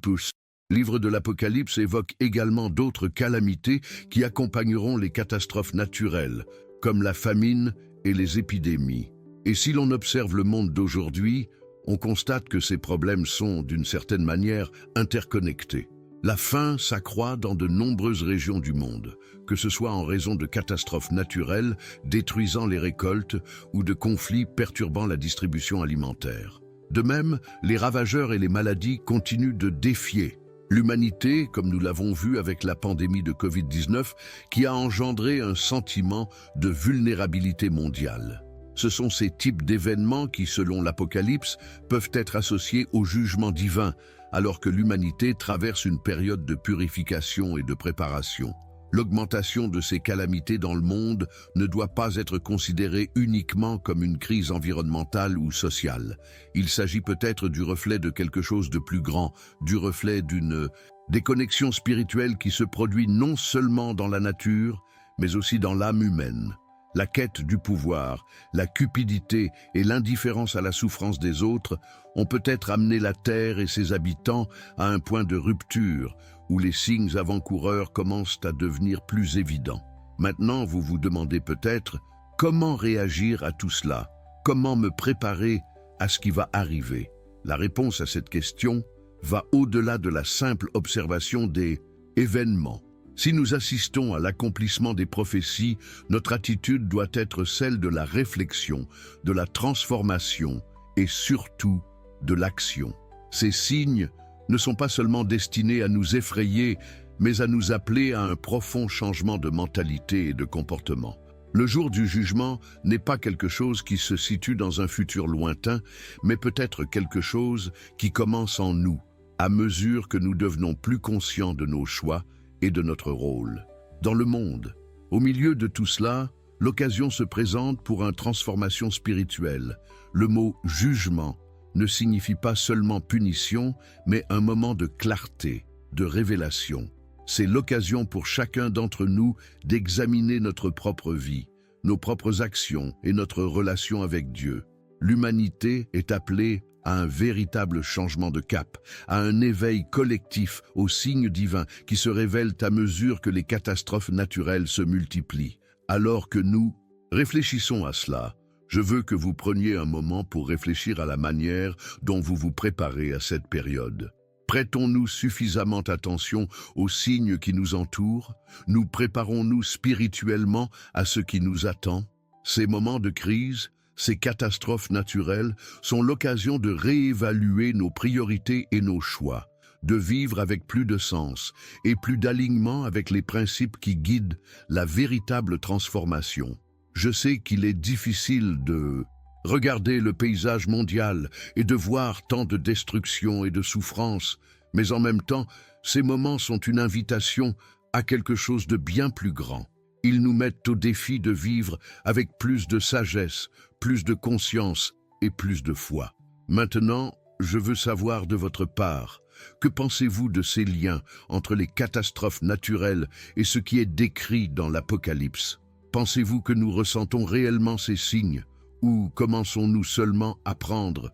livre de l'Apocalypse évoque également d'autres calamités qui accompagneront les catastrophes naturelles, comme la famine et les épidémies. Et si l'on observe le monde d'aujourd'hui, on constate que ces problèmes sont, d'une certaine manière, interconnectés. La faim s'accroît dans de nombreuses régions du monde, que ce soit en raison de catastrophes naturelles détruisant les récoltes ou de conflits perturbant la distribution alimentaire. De même, les ravageurs et les maladies continuent de défier l'humanité, comme nous l'avons vu avec la pandémie de Covid-19, qui a engendré un sentiment de vulnérabilité mondiale. Ce sont ces types d'événements qui, selon l'Apocalypse, peuvent être associés au jugement divin, alors que l'humanité traverse une période de purification et de préparation. L'augmentation de ces calamités dans le monde ne doit pas être considérée uniquement comme une crise environnementale ou sociale. Il s'agit peut-être du reflet de quelque chose de plus grand, du reflet d'une déconnexion spirituelle qui se produit non seulement dans la nature, mais aussi dans l'âme humaine. La quête du pouvoir, la cupidité et l'indifférence à la souffrance des autres ont peut-être amené la Terre et ses habitants à un point de rupture où les signes avant-coureurs commencent à devenir plus évidents. Maintenant, vous vous demandez peut-être comment réagir à tout cela, comment me préparer à ce qui va arriver. La réponse à cette question va au-delà de la simple observation des événements. Si nous assistons à l'accomplissement des prophéties, notre attitude doit être celle de la réflexion, de la transformation et surtout de l'action. Ces signes ne sont pas seulement destinés à nous effrayer, mais à nous appeler à un profond changement de mentalité et de comportement. Le jour du jugement n'est pas quelque chose qui se situe dans un futur lointain, mais peut-être quelque chose qui commence en nous, à mesure que nous devenons plus conscients de nos choix et de notre rôle dans le monde. Au milieu de tout cela, l'occasion se présente pour une transformation spirituelle. Le mot « jugement » ne signifie pas seulement punition, mais un moment de clarté, de révélation. C'est l'occasion pour chacun d'entre nous d'examiner notre propre vie, nos propres actions et notre relation avec Dieu. L'humanité est appelée à un véritable changement de cap, à un éveil collectif aux signes divins qui se révèlent à mesure que les catastrophes naturelles se multiplient. Alors que nous réfléchissons à cela, je veux que vous preniez un moment pour réfléchir à la manière dont vous vous préparez à cette période. Prêtons-nous suffisamment attention aux signes qui nous entourent? Nous préparons-nous spirituellement à ce qui nous attend? Ces moments de crise, ces catastrophes naturelles sont l'occasion de réévaluer nos priorités et nos choix, de vivre avec plus de sens et plus d'alignement avec les principes qui guident la véritable transformation. Je sais qu'il est difficile de regarder le paysage mondial et de voir tant de destruction et de souffrance, mais en même temps, ces moments sont une invitation à quelque chose de bien plus grand. Ils nous mettent au défi de vivre avec plus de sagesse, plus de conscience et plus de foi. Maintenant, je veux savoir de votre part, que pensez-vous de ces liens entre les catastrophes naturelles et ce qui est décrit dans l'Apocalypse? Pensez-vous que nous ressentons réellement ces signes, Ou commençons-nous seulement à prendre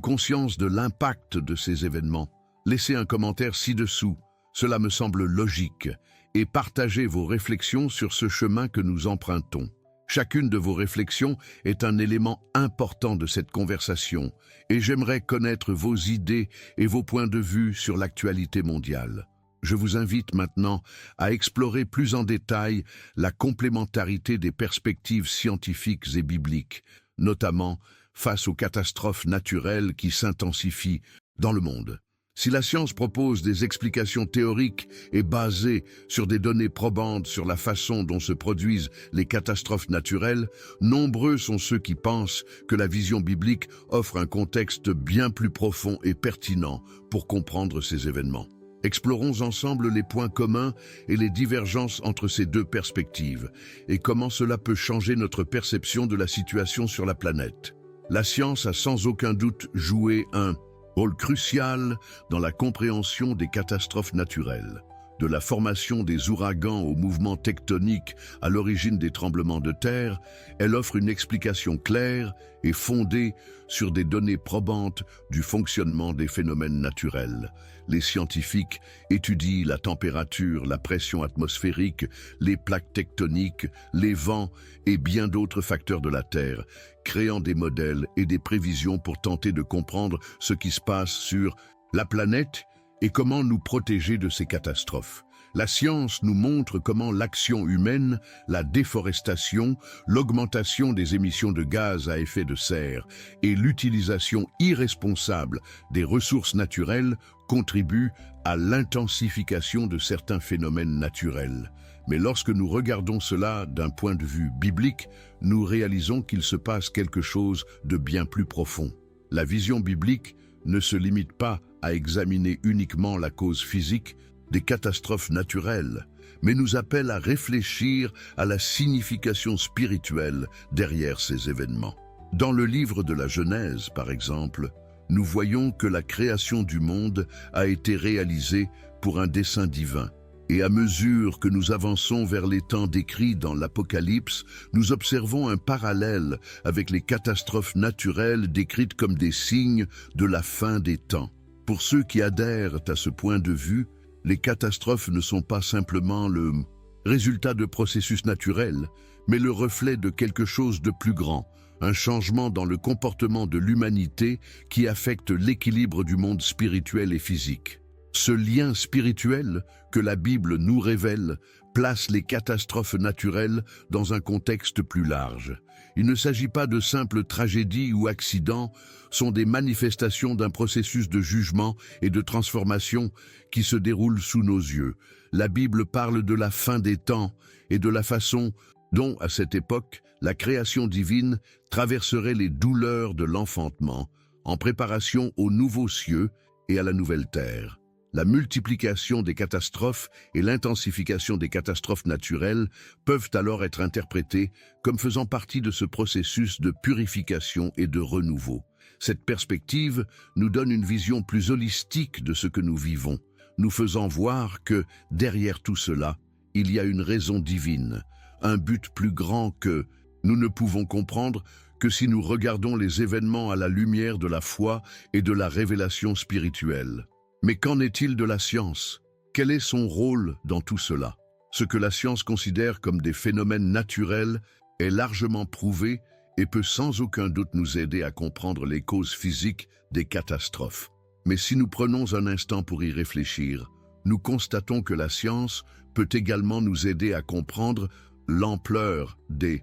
conscience de l'impact de ces événements? Laissez un commentaire ci-dessous, cela me semble logique, et partagez vos réflexions sur ce chemin que nous empruntons. Chacune de vos réflexions est un élément important de cette conversation, et j'aimerais connaître vos idées et vos points de vue sur l'actualité mondiale. Je vous invite maintenant à explorer plus en détail la complémentarité des perspectives scientifiques et bibliques, notamment face aux catastrophes naturelles qui s'intensifient dans le monde. Si la science propose des explications théoriques et basées sur des données probantes sur la façon dont se produisent les catastrophes naturelles, nombreux sont ceux qui pensent que la vision biblique offre un contexte bien plus profond et pertinent pour comprendre ces événements. Explorons ensemble les points communs et les divergences entre ces deux perspectives, et comment cela peut changer notre perception de la situation sur la planète. La science a sans aucun doute joué un rôle crucial dans la compréhension des catastrophes naturelles. De la formation des ouragans aux mouvements tectoniques à l'origine des tremblements de terre, elle offre une explication claire et fondée sur des données probantes du fonctionnement des phénomènes naturels. Les scientifiques étudient la température, la pression atmosphérique, les plaques tectoniques, les vents et bien d'autres facteurs de la Terre, créant des modèles et des prévisions pour tenter de comprendre ce qui se passe sur la planète et comment nous protéger de ces catastrophes. La science nous montre comment l'action humaine, la déforestation, l'augmentation des émissions de gaz à effet de serre et l'utilisation irresponsable des ressources naturelles contribuent à l'intensification de certains phénomènes naturels. Mais lorsque nous regardons cela d'un point de vue biblique, nous réalisons qu'il se passe quelque chose de bien plus profond. La vision biblique ne se limite pas à examiner uniquement la cause physique des catastrophes naturelles, mais nous appelle à réfléchir à la signification spirituelle derrière ces événements. Dans le livre de la Genèse, par exemple, nous voyons que la création du monde a été réalisée pour un dessein divin. Et à mesure que nous avançons vers les temps décrits dans l'Apocalypse, nous observons un parallèle avec les catastrophes naturelles décrites comme des signes de la fin des temps. Pour ceux qui adhèrent à ce point de vue, les catastrophes ne sont pas simplement le résultat de processus naturels, mais le reflet de quelque chose de plus grand, un changement dans le comportement de l'humanité qui affecte l'équilibre du monde spirituel et physique. Ce lien spirituel que la Bible nous révèle place les catastrophes naturelles dans un contexte plus large. Il ne s'agit pas de simples tragédies ou accidents, sont des manifestations d'un processus de jugement et de transformation qui se déroule sous nos yeux. La Bible parle de la fin des temps et de la façon dont, à cette époque, la création divine traverserait les douleurs de l'enfantement en préparation aux nouveaux cieux et à la nouvelle terre. La multiplication des catastrophes et l'intensification des catastrophes naturelles peuvent alors être interprétées comme faisant partie de ce processus de purification et de renouveau. Cette perspective nous donne une vision plus holistique de ce que nous vivons, nous faisant voir que, derrière tout cela, il y a une raison divine, un but plus grand que nous ne pouvons comprendre que si nous regardons les événements à la lumière de la foi et de la révélation spirituelle. Mais qu'en est-il de la science? Quel est son rôle dans tout cela? Ce que la science considère comme des phénomènes naturels est largement prouvé et peut sans aucun doute nous aider à comprendre les causes physiques des catastrophes. Mais si nous prenons un instant pour y réfléchir, nous constatons que la science peut également nous aider à comprendre l'ampleur des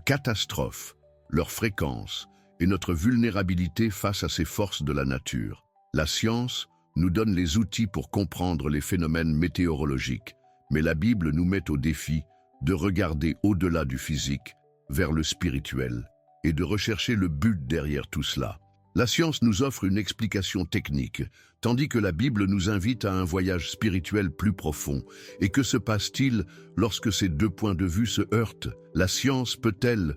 catastrophes, leur fréquence et notre vulnérabilité face à ces forces de la nature. La science nous donne les outils pour comprendre les phénomènes météorologiques, mais la Bible nous met au défi de regarder au-delà du physique, vers le spirituel, et de rechercher le but derrière tout cela. La science nous offre une explication technique, tandis que la Bible nous invite à un voyage spirituel plus profond. Et que se passe-t-il lorsque ces deux points de vue se heurtent? La science peut-elle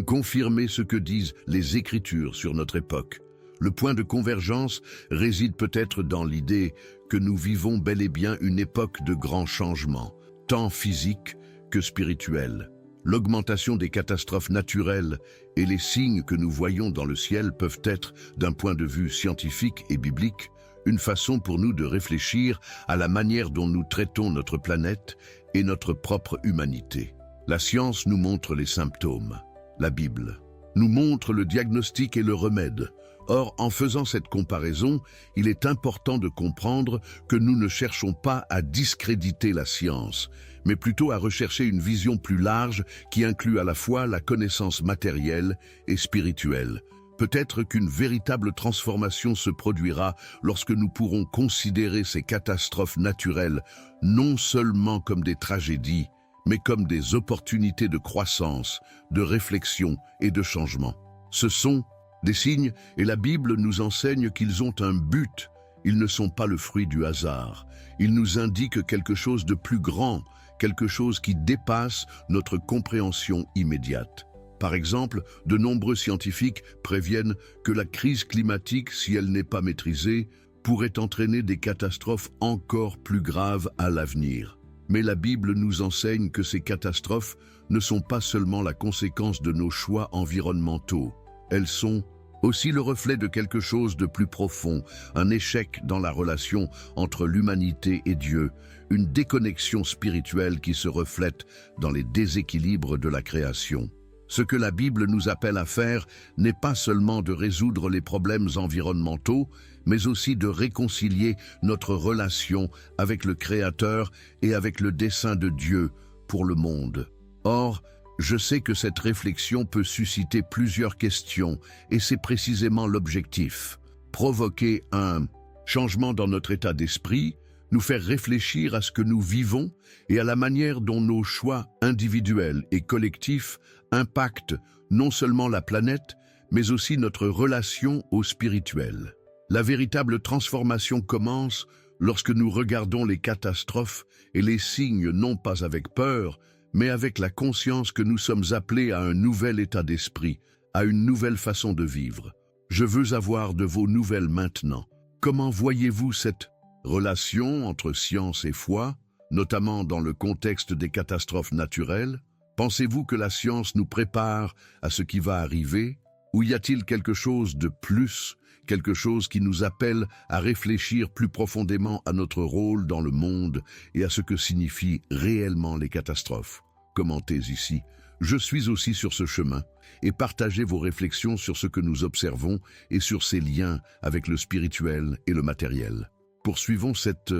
confirmer ce que disent les Écritures sur notre époque? Le point de convergence réside peut-être dans l'idée que nous vivons bel et bien une époque de grands changements, tant physiques que spirituels. L'augmentation des catastrophes naturelles et les signes que nous voyons dans le ciel peuvent être, d'un point de vue scientifique et biblique, une façon pour nous de réfléchir à la manière dont nous traitons notre planète et notre propre humanité. La science nous montre les symptômes. La Bible nous montre le diagnostic et le remède. Or, en faisant cette comparaison, il est important de comprendre que nous ne cherchons pas à discréditer la science, mais plutôt à rechercher une vision plus large qui inclut à la fois la connaissance matérielle et spirituelle. Peut-être qu'une véritable transformation se produira lorsque nous pourrons considérer ces catastrophes naturelles non seulement comme des tragédies, mais comme des opportunités de croissance, de réflexion et de changement. Ce sont des signes et la Bible nous enseigne qu'ils ont un but. Ils ne sont pas le fruit du hasard. Ils nous indiquent quelque chose de plus grand, quelque chose qui dépasse notre compréhension immédiate. Par exemple, de nombreux scientifiques préviennent que la crise climatique, si elle n'est pas maîtrisée, pourrait entraîner des catastrophes encore plus graves à l'avenir. Mais la Bible nous enseigne que ces catastrophes ne sont pas seulement la conséquence de nos choix environnementaux. Elles sont aussi le reflet de quelque chose de plus profond, un échec dans la relation entre l'humanité et Dieu, une déconnexion spirituelle qui se reflète dans les déséquilibres de la création. Ce que la Bible nous appelle à faire n'est pas seulement de résoudre les problèmes environnementaux, mais aussi de réconcilier notre relation avec le Créateur et avec le dessein de Dieu pour le monde. Or, je sais que cette réflexion peut susciter plusieurs questions, et c'est précisément l'objectif. Provoquer un changement dans notre état d'esprit, nous faire réfléchir à ce que nous vivons et à la manière dont nos choix individuels et collectifs impactent non seulement la planète, mais aussi notre relation au spirituel. La véritable transformation commence lorsque nous regardons les catastrophes et les signes non pas avec peur, mais avec la conscience que nous sommes appelés à un nouvel état d'esprit, à une nouvelle façon de vivre. Je veux avoir de vos nouvelles maintenant. Comment voyez-vous cette relation entre science et foi, notamment dans le contexte des catastrophes naturelles? Pensez-vous que la science nous prépare à ce qui va arriver? Ou y a-t-il quelque chose de plus, quelque chose qui nous appelle à réfléchir plus profondément à notre rôle dans le monde et à ce que signifient réellement les catastrophes? Commentez ici. Je suis aussi sur ce chemin et partagez vos réflexions sur ce que nous observons et sur ces liens avec le spirituel et le matériel. Poursuivons cette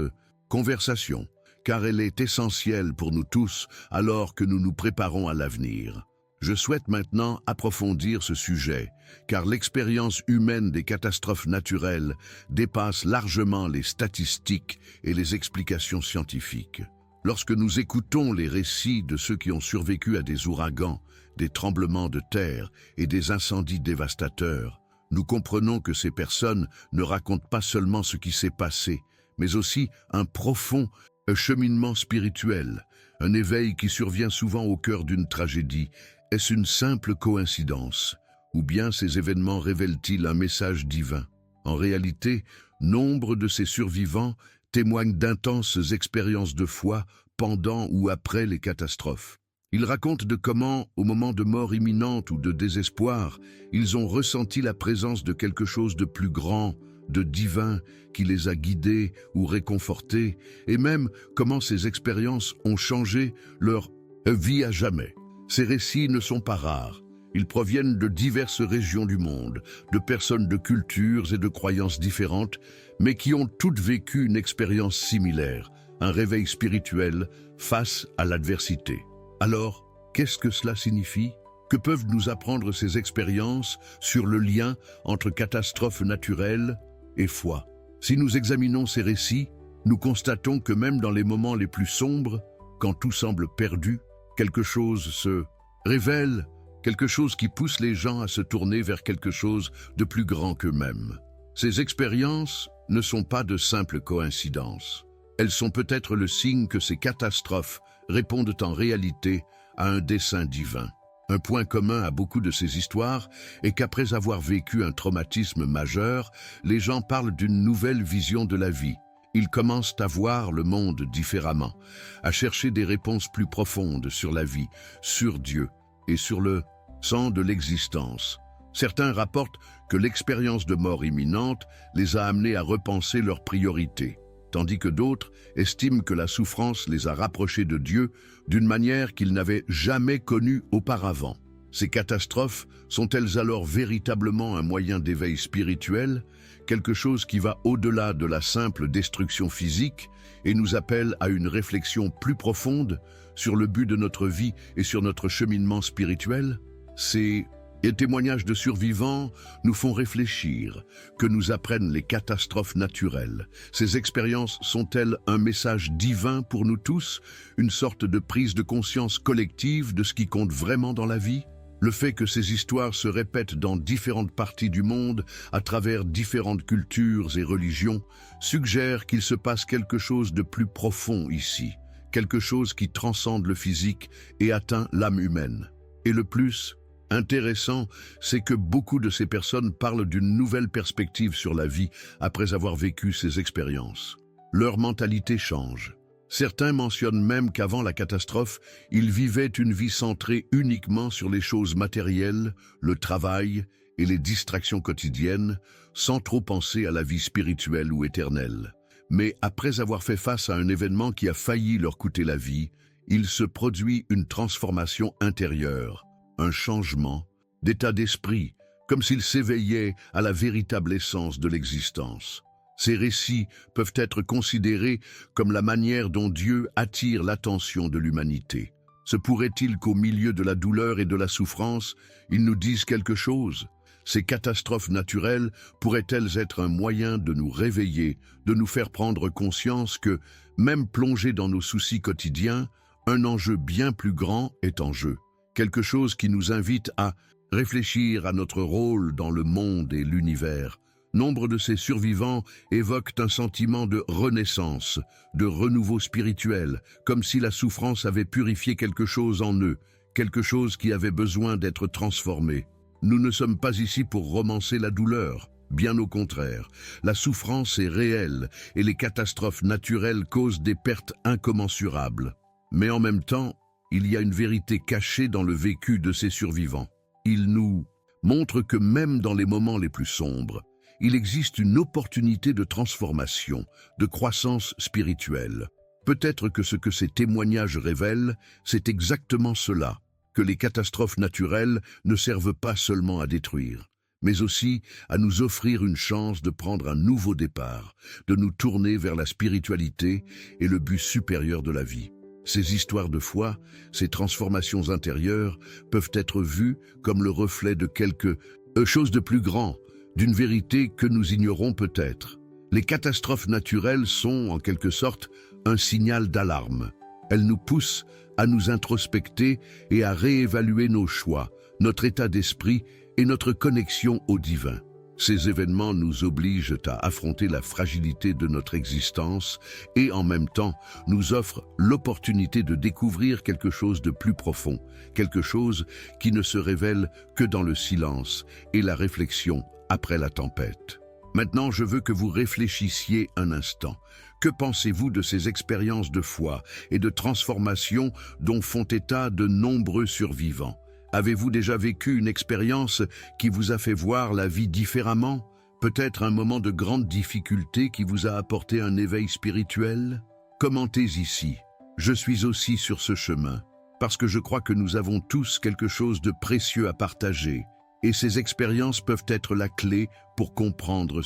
conversation, car elle est essentielle pour nous tous alors que nous nous préparons à l'avenir. Je souhaite maintenant approfondir ce sujet, car l'expérience humaine des catastrophes naturelles dépasse largement les statistiques et les explications scientifiques. Lorsque nous écoutons les récits de ceux qui ont survécu à des ouragans, des tremblements de terre et des incendies dévastateurs, nous comprenons que ces personnes ne racontent pas seulement ce qui s'est passé, mais aussi un profond cheminement spirituel, un éveil qui survient souvent au cœur d'une tragédie. Est-ce une simple coïncidence? Ou bien ces événements révèlent-ils un message divin? En réalité, nombre de ces survivants témoignent d'intenses expériences de foi pendant ou après les catastrophes. Ils racontent de comment, au moment de mort imminente ou de désespoir, ils ont ressenti la présence de quelque chose de plus grand, de divin, qui les a guidés ou réconfortés, et même comment ces expériences ont changé leur vie à jamais. Ces récits ne sont pas rares. Ils proviennent de diverses régions du monde, de personnes de cultures et de croyances différentes, mais qui ont toutes vécu une expérience similaire, un réveil spirituel face à l'adversité. Alors, qu'est-ce que cela signifie? Que peuvent nous apprendre ces expériences sur le lien entre catastrophes naturelles et foi? Si nous examinons ces récits, nous constatons que même dans les moments les plus sombres, quand tout semble perdu, quelque chose se révèle, quelque chose qui pousse les gens à se tourner vers quelque chose de plus grand qu'eux-mêmes. Ces expériences ne sont pas de simples coïncidences. Elles sont peut-être le signe que ces catastrophes répondent en réalité à un dessein divin. Un point commun à beaucoup de ces histoires est qu'après avoir vécu un traumatisme majeur, les gens parlent d'une nouvelle vision de la vie. Ils commencent à voir le monde différemment, à chercher des réponses plus profondes sur la vie, sur Dieu et sur le sens de l'existence. Certains rapportent que l'expérience de mort imminente les a amenés à repenser leurs priorités, tandis que d'autres estiment que la souffrance les a rapprochés de Dieu d'une manière qu'ils n'avaient jamais connue auparavant. Ces catastrophes sont-elles alors véritablement un moyen d'éveil spirituel, quelque chose qui va au-delà de la simple destruction physique et nous appelle à une réflexion plus profonde sur le but de notre vie et sur notre cheminement spirituel? Ces témoignages de survivants nous font réfléchir, que nous apprennent les catastrophes naturelles. Ces expériences sont-elles un message divin pour nous tous, une sorte de prise de conscience collective de ce qui compte vraiment dans la vie? Le fait que ces histoires se répètent dans différentes parties du monde, à travers différentes cultures et religions, suggère qu'il se passe quelque chose de plus profond ici, quelque chose qui transcende le physique et atteint l'âme humaine. Et le plus intéressant, c'est que beaucoup de ces personnes parlent d'une nouvelle perspective sur la vie après avoir vécu ces expériences. Leur mentalité change. Certains mentionnent même qu'avant la catastrophe, ils vivaient une vie centrée uniquement sur les choses matérielles, le travail et les distractions quotidiennes, sans trop penser à la vie spirituelle ou éternelle. Mais après avoir fait face à un événement qui a failli leur coûter la vie, il se produit une transformation intérieure, un changement d'état d'esprit, comme s'ils s'éveillaient à la véritable essence de l'existence. Ces récits peuvent être considérés comme la manière dont Dieu attire l'attention de l'humanité. Se pourrait-il qu'au milieu de la douleur et de la souffrance, ils nous disent quelque chose? Ces catastrophes naturelles pourraient-elles être un moyen de nous réveiller, de nous faire prendre conscience que, même plongés dans nos soucis quotidiens, un enjeu bien plus grand est en jeu? Quelque chose qui nous invite à réfléchir à notre rôle dans le monde et l'univers. Nombre de ces survivants évoquent un sentiment de renaissance, de renouveau spirituel, comme si la souffrance avait purifié quelque chose en eux, quelque chose qui avait besoin d'être transformé. Nous ne sommes pas ici pour romancer la douleur, bien au contraire. La souffrance est réelle et les catastrophes naturelles causent des pertes incommensurables. Mais en même temps, il y a une vérité cachée dans le vécu de ces survivants. Ils nous montrent que même dans les moments les plus sombres, il existe une opportunité de transformation, de croissance spirituelle. Peut-être que ce que ces témoignages révèlent, c'est exactement cela, que les catastrophes naturelles ne servent pas seulement à détruire, mais aussi à nous offrir une chance de prendre un nouveau départ, de nous tourner vers la spiritualité et le but supérieur de la vie. Ces histoires de foi, ces transformations intérieures peuvent être vues comme le reflet de quelque chose de plus grand, d'une vérité que nous ignorons peut-être. Les catastrophes naturelles sont, en quelque sorte, un signal d'alarme. Elles nous poussent à nous introspecter et à réévaluer nos choix, notre état d'esprit et notre connexion au divin. Ces événements nous obligent à affronter la fragilité de notre existence et en même temps nous offrent l'opportunité de découvrir quelque chose de plus profond, quelque chose qui ne se révèle que dans le silence et la réflexion après la tempête. Maintenant, je veux que vous réfléchissiez un instant. Que pensez-vous de ces expériences de foi et de transformation dont font état de nombreux survivants? Avez-vous déjà vécu une expérience qui vous a fait voir la vie différemment? Peut-être un moment de grande difficulté qui vous a apporté un éveil spirituel? Commentez ici. Je suis aussi sur ce chemin, parce que je crois que nous avons tous quelque chose de précieux à partager, et ces expériences peuvent être la clé pour comprendre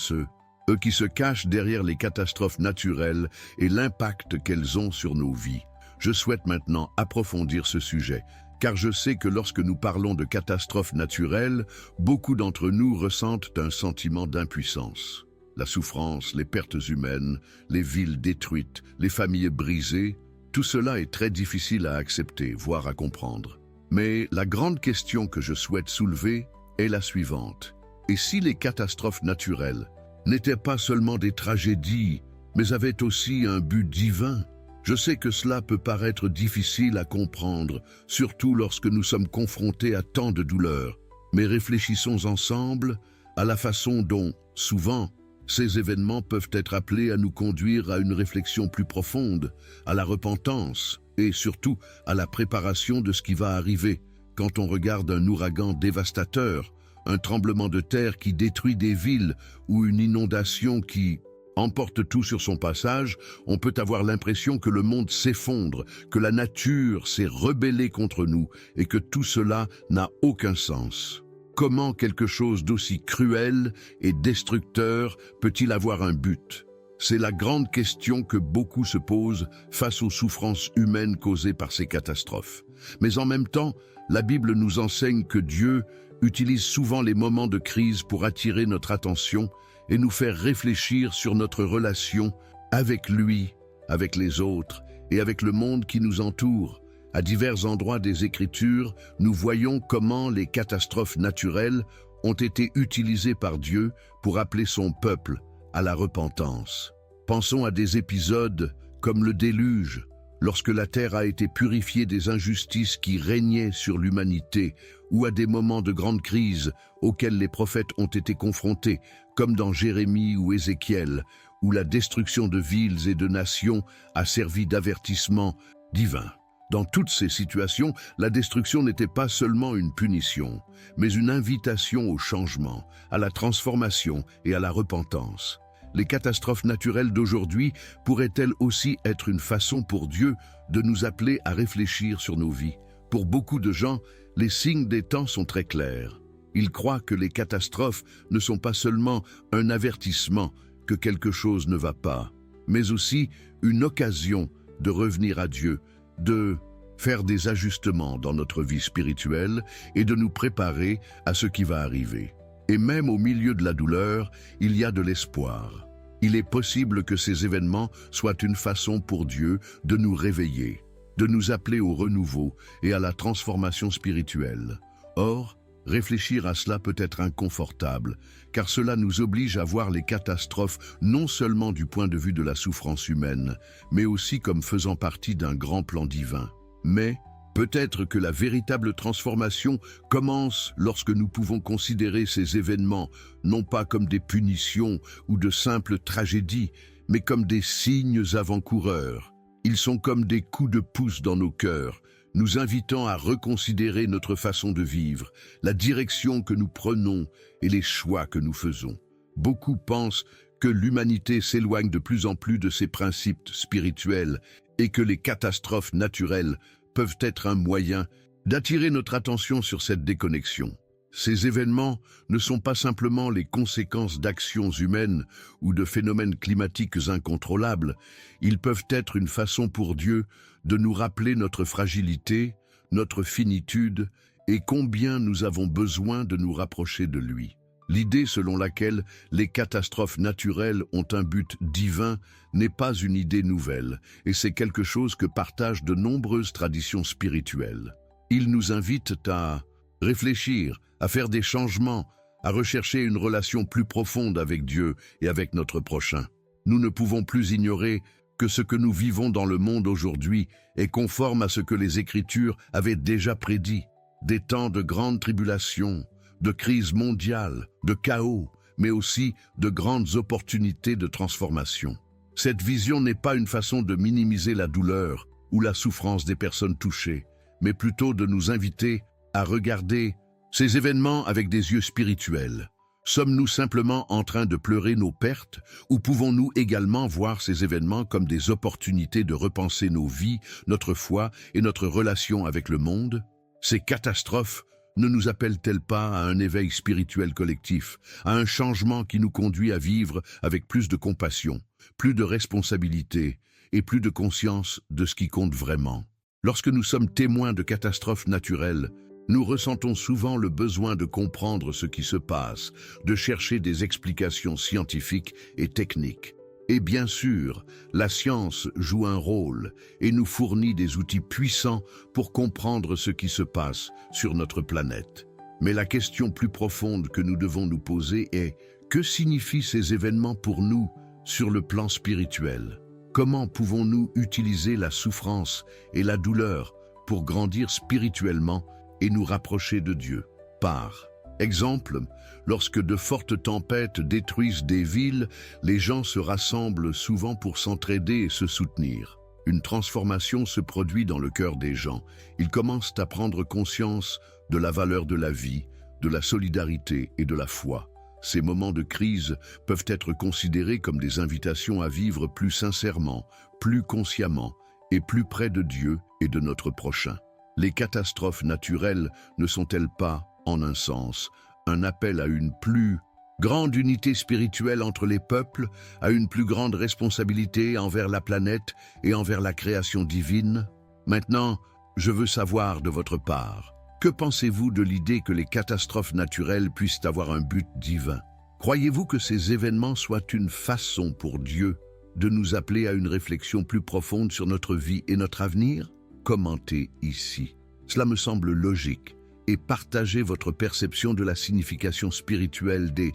eux qui se cachent derrière les catastrophes naturelles et l'impact qu'elles ont sur nos vies. Je souhaite maintenant approfondir ce sujet, car je sais que lorsque nous parlons de catastrophes naturelles, beaucoup d'entre nous ressentent un sentiment d'impuissance. La souffrance, les pertes humaines, les villes détruites, les familles brisées, tout cela est très difficile à accepter, voire à comprendre. Mais la grande question que je souhaite soulever est la suivante. Et si les catastrophes naturelles n'étaient pas seulement des tragédies, mais avaient aussi un but divin? Je sais que cela peut paraître difficile à comprendre, surtout lorsque nous sommes confrontés à tant de douleurs. Mais réfléchissons ensemble à la façon dont, souvent, Ces événements peuvent être appelés à nous conduire à une réflexion plus profonde, à la repentance et surtout à la préparation de ce qui va arriver quand on regarde un ouragan dévastateur, un tremblement de terre qui détruit des villes ou une inondation qui emporte tout sur son passage. On peut avoir l'impression que le monde s'effondre, que la nature s'est rebellée contre nous et que tout cela n'a aucun sens. Comment quelque chose d'aussi cruel et destructeur peut-il avoir un but? C'est la grande question que beaucoup se posent face aux souffrances humaines causées par ces catastrophes. Mais en même temps, la Bible nous enseigne que Dieu utilise souvent les moments de crise pour attirer notre attention et nous faire réfléchir sur notre relation avec lui, avec les autres et avec le monde qui nous entoure. À divers endroits des Écritures, nous voyons comment les catastrophes naturelles ont été utilisées par Dieu pour appeler son peuple à la repentance. Pensons à des épisodes comme le déluge, lorsque la terre a été purifiée des injustices qui régnaient sur l'humanité, ou à des moments de grande crise auxquels les prophètes ont été confrontés, comme dans Jérémie ou Ézéchiel, où la destruction de villes et de nations a servi d'avertissement divin. Dans toutes ces situations, la destruction n'était pas seulement une punition, mais une invitation au changement, à la transformation et à la repentance. Les catastrophes naturelles d'aujourd'hui pourraient-elles aussi être une façon pour Dieu de nous appeler à réfléchir sur nos vies? Pour beaucoup de gens, les signes des temps sont très clairs. Ils croient que les catastrophes ne sont pas seulement un avertissement que quelque chose ne va pas, mais aussi une occasion de revenir à Dieu, de faire des ajustements dans notre vie spirituelle et de nous préparer à ce qui va arriver. Et même au milieu de la douleur, il y a de l'espoir. Il est possible que ces événements soient une façon pour Dieu de nous réveiller, de nous appeler au renouveau et à la transformation spirituelle. Or, réfléchir à cela peut être inconfortable, car cela nous oblige à voir les catastrophes non seulement du point de vue de la souffrance humaine, mais aussi comme faisant partie d'un grand plan divin. Mais peut-être que la véritable transformation commence lorsque nous pouvons considérer ces événements non pas comme des punitions ou de simples tragédies, mais comme des signes avant-coureurs. Ils sont comme des coups de pouce dans nos cœurs, nous invitant à reconsidérer notre façon de vivre, la direction que nous prenons et les choix que nous faisons. Beaucoup pensent que l'humanité s'éloigne de plus en plus de ses principes spirituels et que les catastrophes naturelles peuvent être un moyen d'attirer notre attention sur cette déconnexion. Ces événements ne sont pas simplement les conséquences d'actions humaines ou de phénomènes climatiques incontrôlables, ils peuvent être une façon pour Dieu de nous rappeler notre fragilité, notre finitude et combien nous avons besoin de nous rapprocher de lui. L'idée selon laquelle les catastrophes naturelles ont un but divin n'est pas une idée nouvelle, et c'est quelque chose que partagent de nombreuses traditions spirituelles. Ils nous invitent à réfléchir, à faire des changements, à rechercher une relation plus profonde avec Dieu et avec notre prochain. Nous ne pouvons plus ignorer que ce que nous vivons dans le monde aujourd'hui est conforme à ce que les Écritures avaient déjà prédit, des temps de grandes tribulations, de crises mondiales, de chaos, mais aussi de grandes opportunités de transformation. Cette vision n'est pas une façon de minimiser la douleur ou la souffrance des personnes touchées, mais plutôt de nous inviter à regarder ces événements avec des yeux spirituels. Sommes-nous simplement en train de pleurer nos pertes ou pouvons-nous également voir ces événements comme des opportunités de repenser nos vies, notre foi et notre relation avec le monde? Ces catastrophes ne nous appellent-elles pas à un éveil spirituel collectif, à un changement qui nous conduit à vivre avec plus de compassion, plus de responsabilité et plus de conscience de ce qui compte vraiment? Lorsque nous sommes témoins de catastrophes naturelles, nous ressentons souvent le besoin de comprendre ce qui se passe, de chercher des explications scientifiques et techniques. Et bien sûr, la science joue un rôle et nous fournit des outils puissants pour comprendre ce qui se passe sur notre planète. Mais la question plus profonde que nous devons nous poser est: que signifient ces événements pour nous sur le plan spirituel? Comment pouvons-nous utiliser la souffrance et la douleur pour grandir spirituellement et nous rapprocher de Dieu? Par Exemple, lorsque de fortes tempêtes détruisent des villes, les gens se rassemblent souvent pour s'entraider et se soutenir. Une transformation se produit dans le cœur des gens. Ils commencent à prendre conscience de la valeur de la vie, de la solidarité et de la foi. Ces moments de crise peuvent être considérés comme des invitations à vivre plus sincèrement, plus consciemment et plus près de Dieu et de notre prochain. Les catastrophes naturelles ne sont-elles pas, en un sens, un appel à une plus grande unité spirituelle entre les peuples, à une plus grande responsabilité envers la planète et envers la création divine? Maintenant, je veux savoir de votre part, que pensez-vous de l'idée que les catastrophes naturelles puissent avoir un but divin? Croyez-vous que ces événements soient une façon pour Dieu de nous appeler à une réflexion plus profonde sur notre vie et notre avenir? Commentez ici. Cela me semble logique. Et partagez votre perception de la signification spirituelle des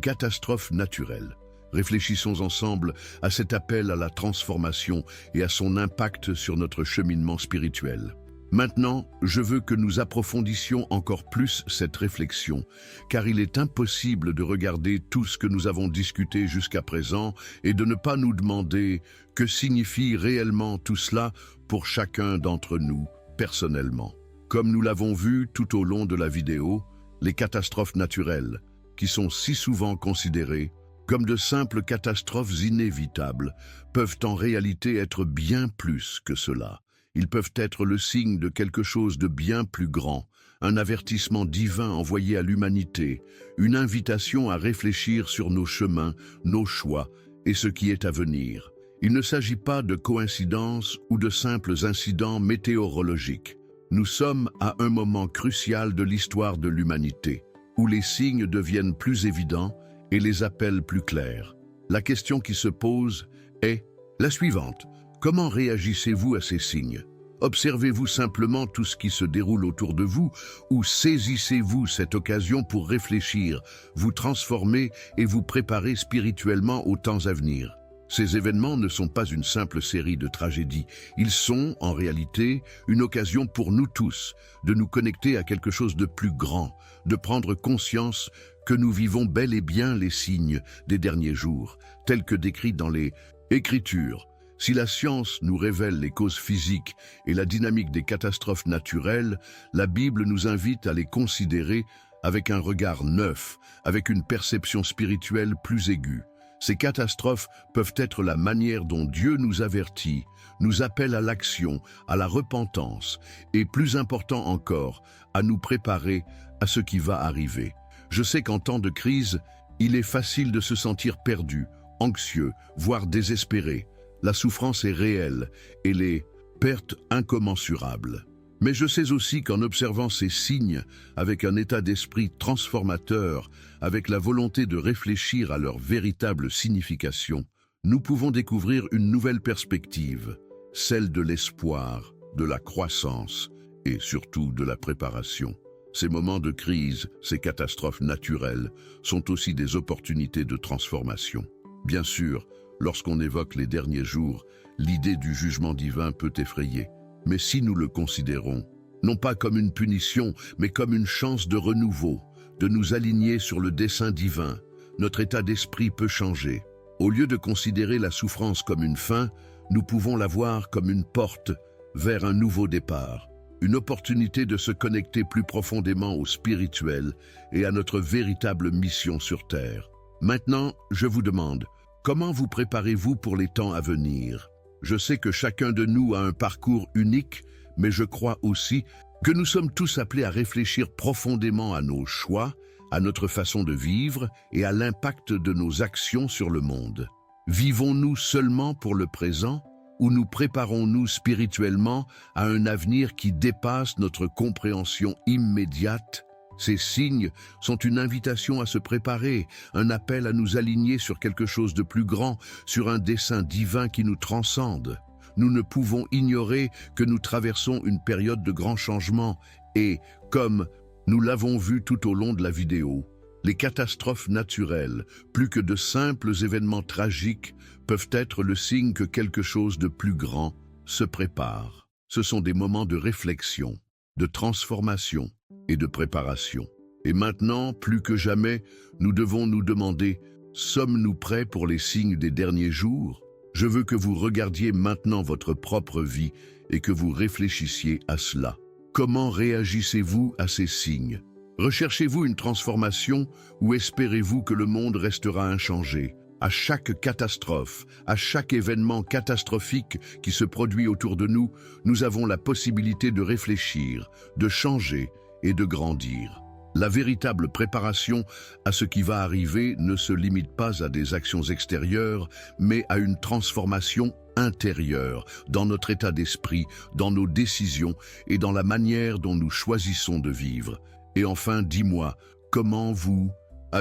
catastrophes naturelles. Réfléchissons ensemble à cet appel à la transformation et à son impact sur notre cheminement spirituel. Maintenant, je veux que nous approfondissions encore plus cette réflexion, car il est impossible de regarder tout ce que nous avons discuté jusqu'à présent et de ne pas nous demander que signifie réellement tout cela pour chacun d'entre nous, personnellement. Comme nous l'avons vu tout au long de la vidéo, les catastrophes naturelles, qui sont si souvent considérées comme de simples catastrophes inévitables, peuvent en réalité être bien plus que cela. Ils peuvent être le signe de quelque chose de bien plus grand, un avertissement divin envoyé à l'humanité, une invitation à réfléchir sur nos chemins, nos choix et ce qui est à venir. Il ne s'agit pas de coïncidences ou de simples incidents météorologiques. Nous sommes à un moment crucial de l'histoire de l'humanité, où les signes deviennent plus évidents et les appels plus clairs. La question qui se pose est la suivante. Comment réagissez-vous à ces signes? Observez-vous simplement tout ce qui se déroule autour de vous ou saisissez-vous cette occasion pour réfléchir, vous transformer et vous préparer spirituellement aux temps à venir? Ces événements ne sont pas une simple série de tragédies. Ils sont, en réalité, une occasion pour nous tous de nous connecter à quelque chose de plus grand, de prendre conscience que nous vivons bel et bien les signes des derniers jours, tels que décrits dans les Écritures. Si la science nous révèle les causes physiques et la dynamique des catastrophes naturelles, la Bible nous invite à les considérer avec un regard neuf, avec une perception spirituelle plus aiguë. Ces catastrophes peuvent être la manière dont Dieu nous avertit, nous appelle à l'action, à la repentance et, plus important encore, à nous préparer à ce qui va arriver. Je sais qu'en temps de crise, il est facile de se sentir perdu, anxieux, voire désespéré. La souffrance est réelle et les pertes incommensurables. Mais je sais aussi qu'en observant ces signes, avec un état d'esprit transformateur, avec la volonté de réfléchir à leur véritable signification, nous pouvons découvrir une nouvelle perspective, celle de l'espoir, de la croissance et surtout de la préparation. Ces moments de crise, ces catastrophes naturelles, sont aussi des opportunités de transformation. Bien sûr, lorsqu'on évoque les derniers jours, l'idée du jugement divin peut effrayer. Mais si nous le considérons, non pas comme une punition, mais comme une chance de renouveau, de nous aligner sur le dessein divin, notre état d'esprit peut changer. Au lieu de considérer la souffrance comme une fin, nous pouvons la voir comme une porte vers un nouveau départ, une opportunité de se connecter plus profondément au spirituel et à notre véritable mission sur Terre. Maintenant, je vous demande, comment vous préparez-vous pour les temps à venir? Je sais que chacun de nous a un parcours unique, mais je crois aussi que nous sommes tous appelés à réfléchir profondément à nos choix, à notre façon de vivre et à l'impact de nos actions sur le monde. Vivons-nous seulement pour le présent ou nous préparons-nous spirituellement à un avenir qui dépasse notre compréhension immédiate? Ces signes sont une invitation à se préparer, un appel à nous aligner sur quelque chose de plus grand, sur un dessein divin qui nous transcende. Nous ne pouvons ignorer que nous traversons une période de grands changements et, comme nous l'avons vu tout au long de la vidéo, les catastrophes naturelles, plus que de simples événements tragiques, peuvent être le signe que quelque chose de plus grand se prépare. Ce sont des moments de réflexion, de transformation et de préparation. Et maintenant, plus que jamais, nous devons nous demander, sommes-nous prêts pour les signes des derniers jours? Je veux que vous regardiez maintenant votre propre vie et que vous réfléchissiez à cela. Comment réagissez-vous à ces signes? Recherchez-vous une transformation ou espérez-vous que le monde restera inchangé? À chaque catastrophe, à chaque événement catastrophique qui se produit autour de nous, nous avons la possibilité de réfléchir, de changer et de grandir. La véritable préparation à ce qui va arriver ne se limite pas à des actions extérieures, mais à une transformation intérieure dans notre état d'esprit, dans nos décisions et dans la manière dont nous choisissons de vivre. Et enfin, dis-moi, comment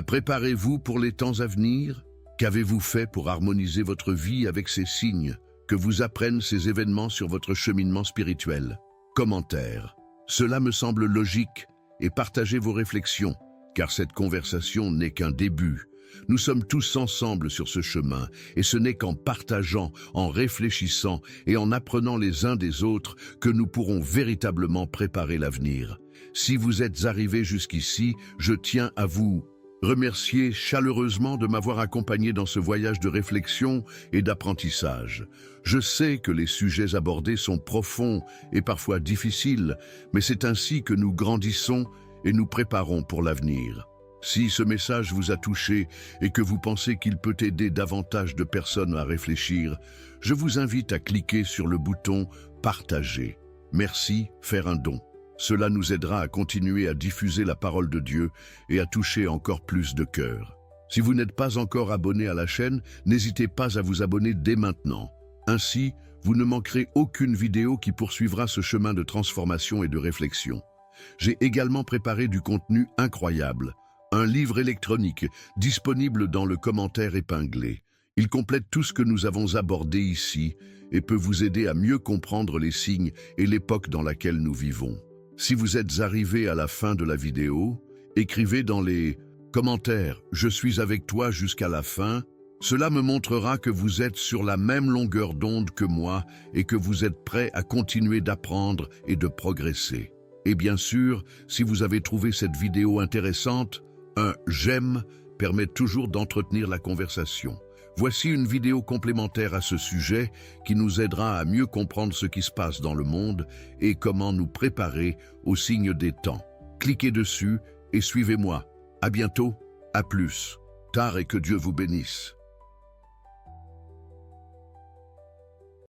préparez-vous pour les temps à venir? Qu'avez-vous fait pour harmoniser votre vie avec ces signes? Que vous apprennent ces événements sur votre cheminement spirituel? Commentaire. Cela me semble logique et partagez vos réflexions, car cette conversation n'est qu'un début. Nous sommes tous ensemble sur ce chemin, et ce n'est qu'en partageant, en réfléchissant et en apprenant les uns des autres que nous pourrons véritablement préparer l'avenir. Si vous êtes arrivés jusqu'ici, je tiens à vous remercier chaleureusement de m'avoir accompagné dans ce voyage de réflexion et d'apprentissage. Je sais que les sujets abordés sont profonds et parfois difficiles, mais c'est ainsi que nous grandissons et nous préparons pour l'avenir. Si ce message vous a touché et que vous pensez qu'il peut aider davantage de personnes à réfléchir, je vous invite à cliquer sur le bouton « Partager ». Merci, faire un don. Cela nous aidera à continuer à diffuser la parole de Dieu et à toucher encore plus de cœurs. Si vous n'êtes pas encore abonné à la chaîne, n'hésitez pas à vous abonner dès maintenant. Ainsi, vous ne manquerez aucune vidéo qui poursuivra ce chemin de transformation et de réflexion. J'ai également préparé du contenu incroyable, un livre électronique disponible dans le commentaire épinglé. Il complète tout ce que nous avons abordé ici et peut vous aider à mieux comprendre les signes et l'époque dans laquelle nous vivons. Si vous êtes arrivé à la fin de la vidéo, écrivez dans les commentaires « Je suis avec toi jusqu'à la fin ». Cela me montrera que vous êtes sur la même longueur d'onde que moi et que vous êtes prêt à continuer d'apprendre et de progresser. Et bien sûr, si vous avez trouvé cette vidéo intéressante, un « j'aime » permet toujours d'entretenir la conversation. Voici une vidéo complémentaire à ce sujet qui nous aidera à mieux comprendre ce qui se passe dans le monde et comment nous préparer aux signes des temps. Cliquez dessus et suivez-moi. À bientôt, à plus. Tard et que Dieu vous bénisse.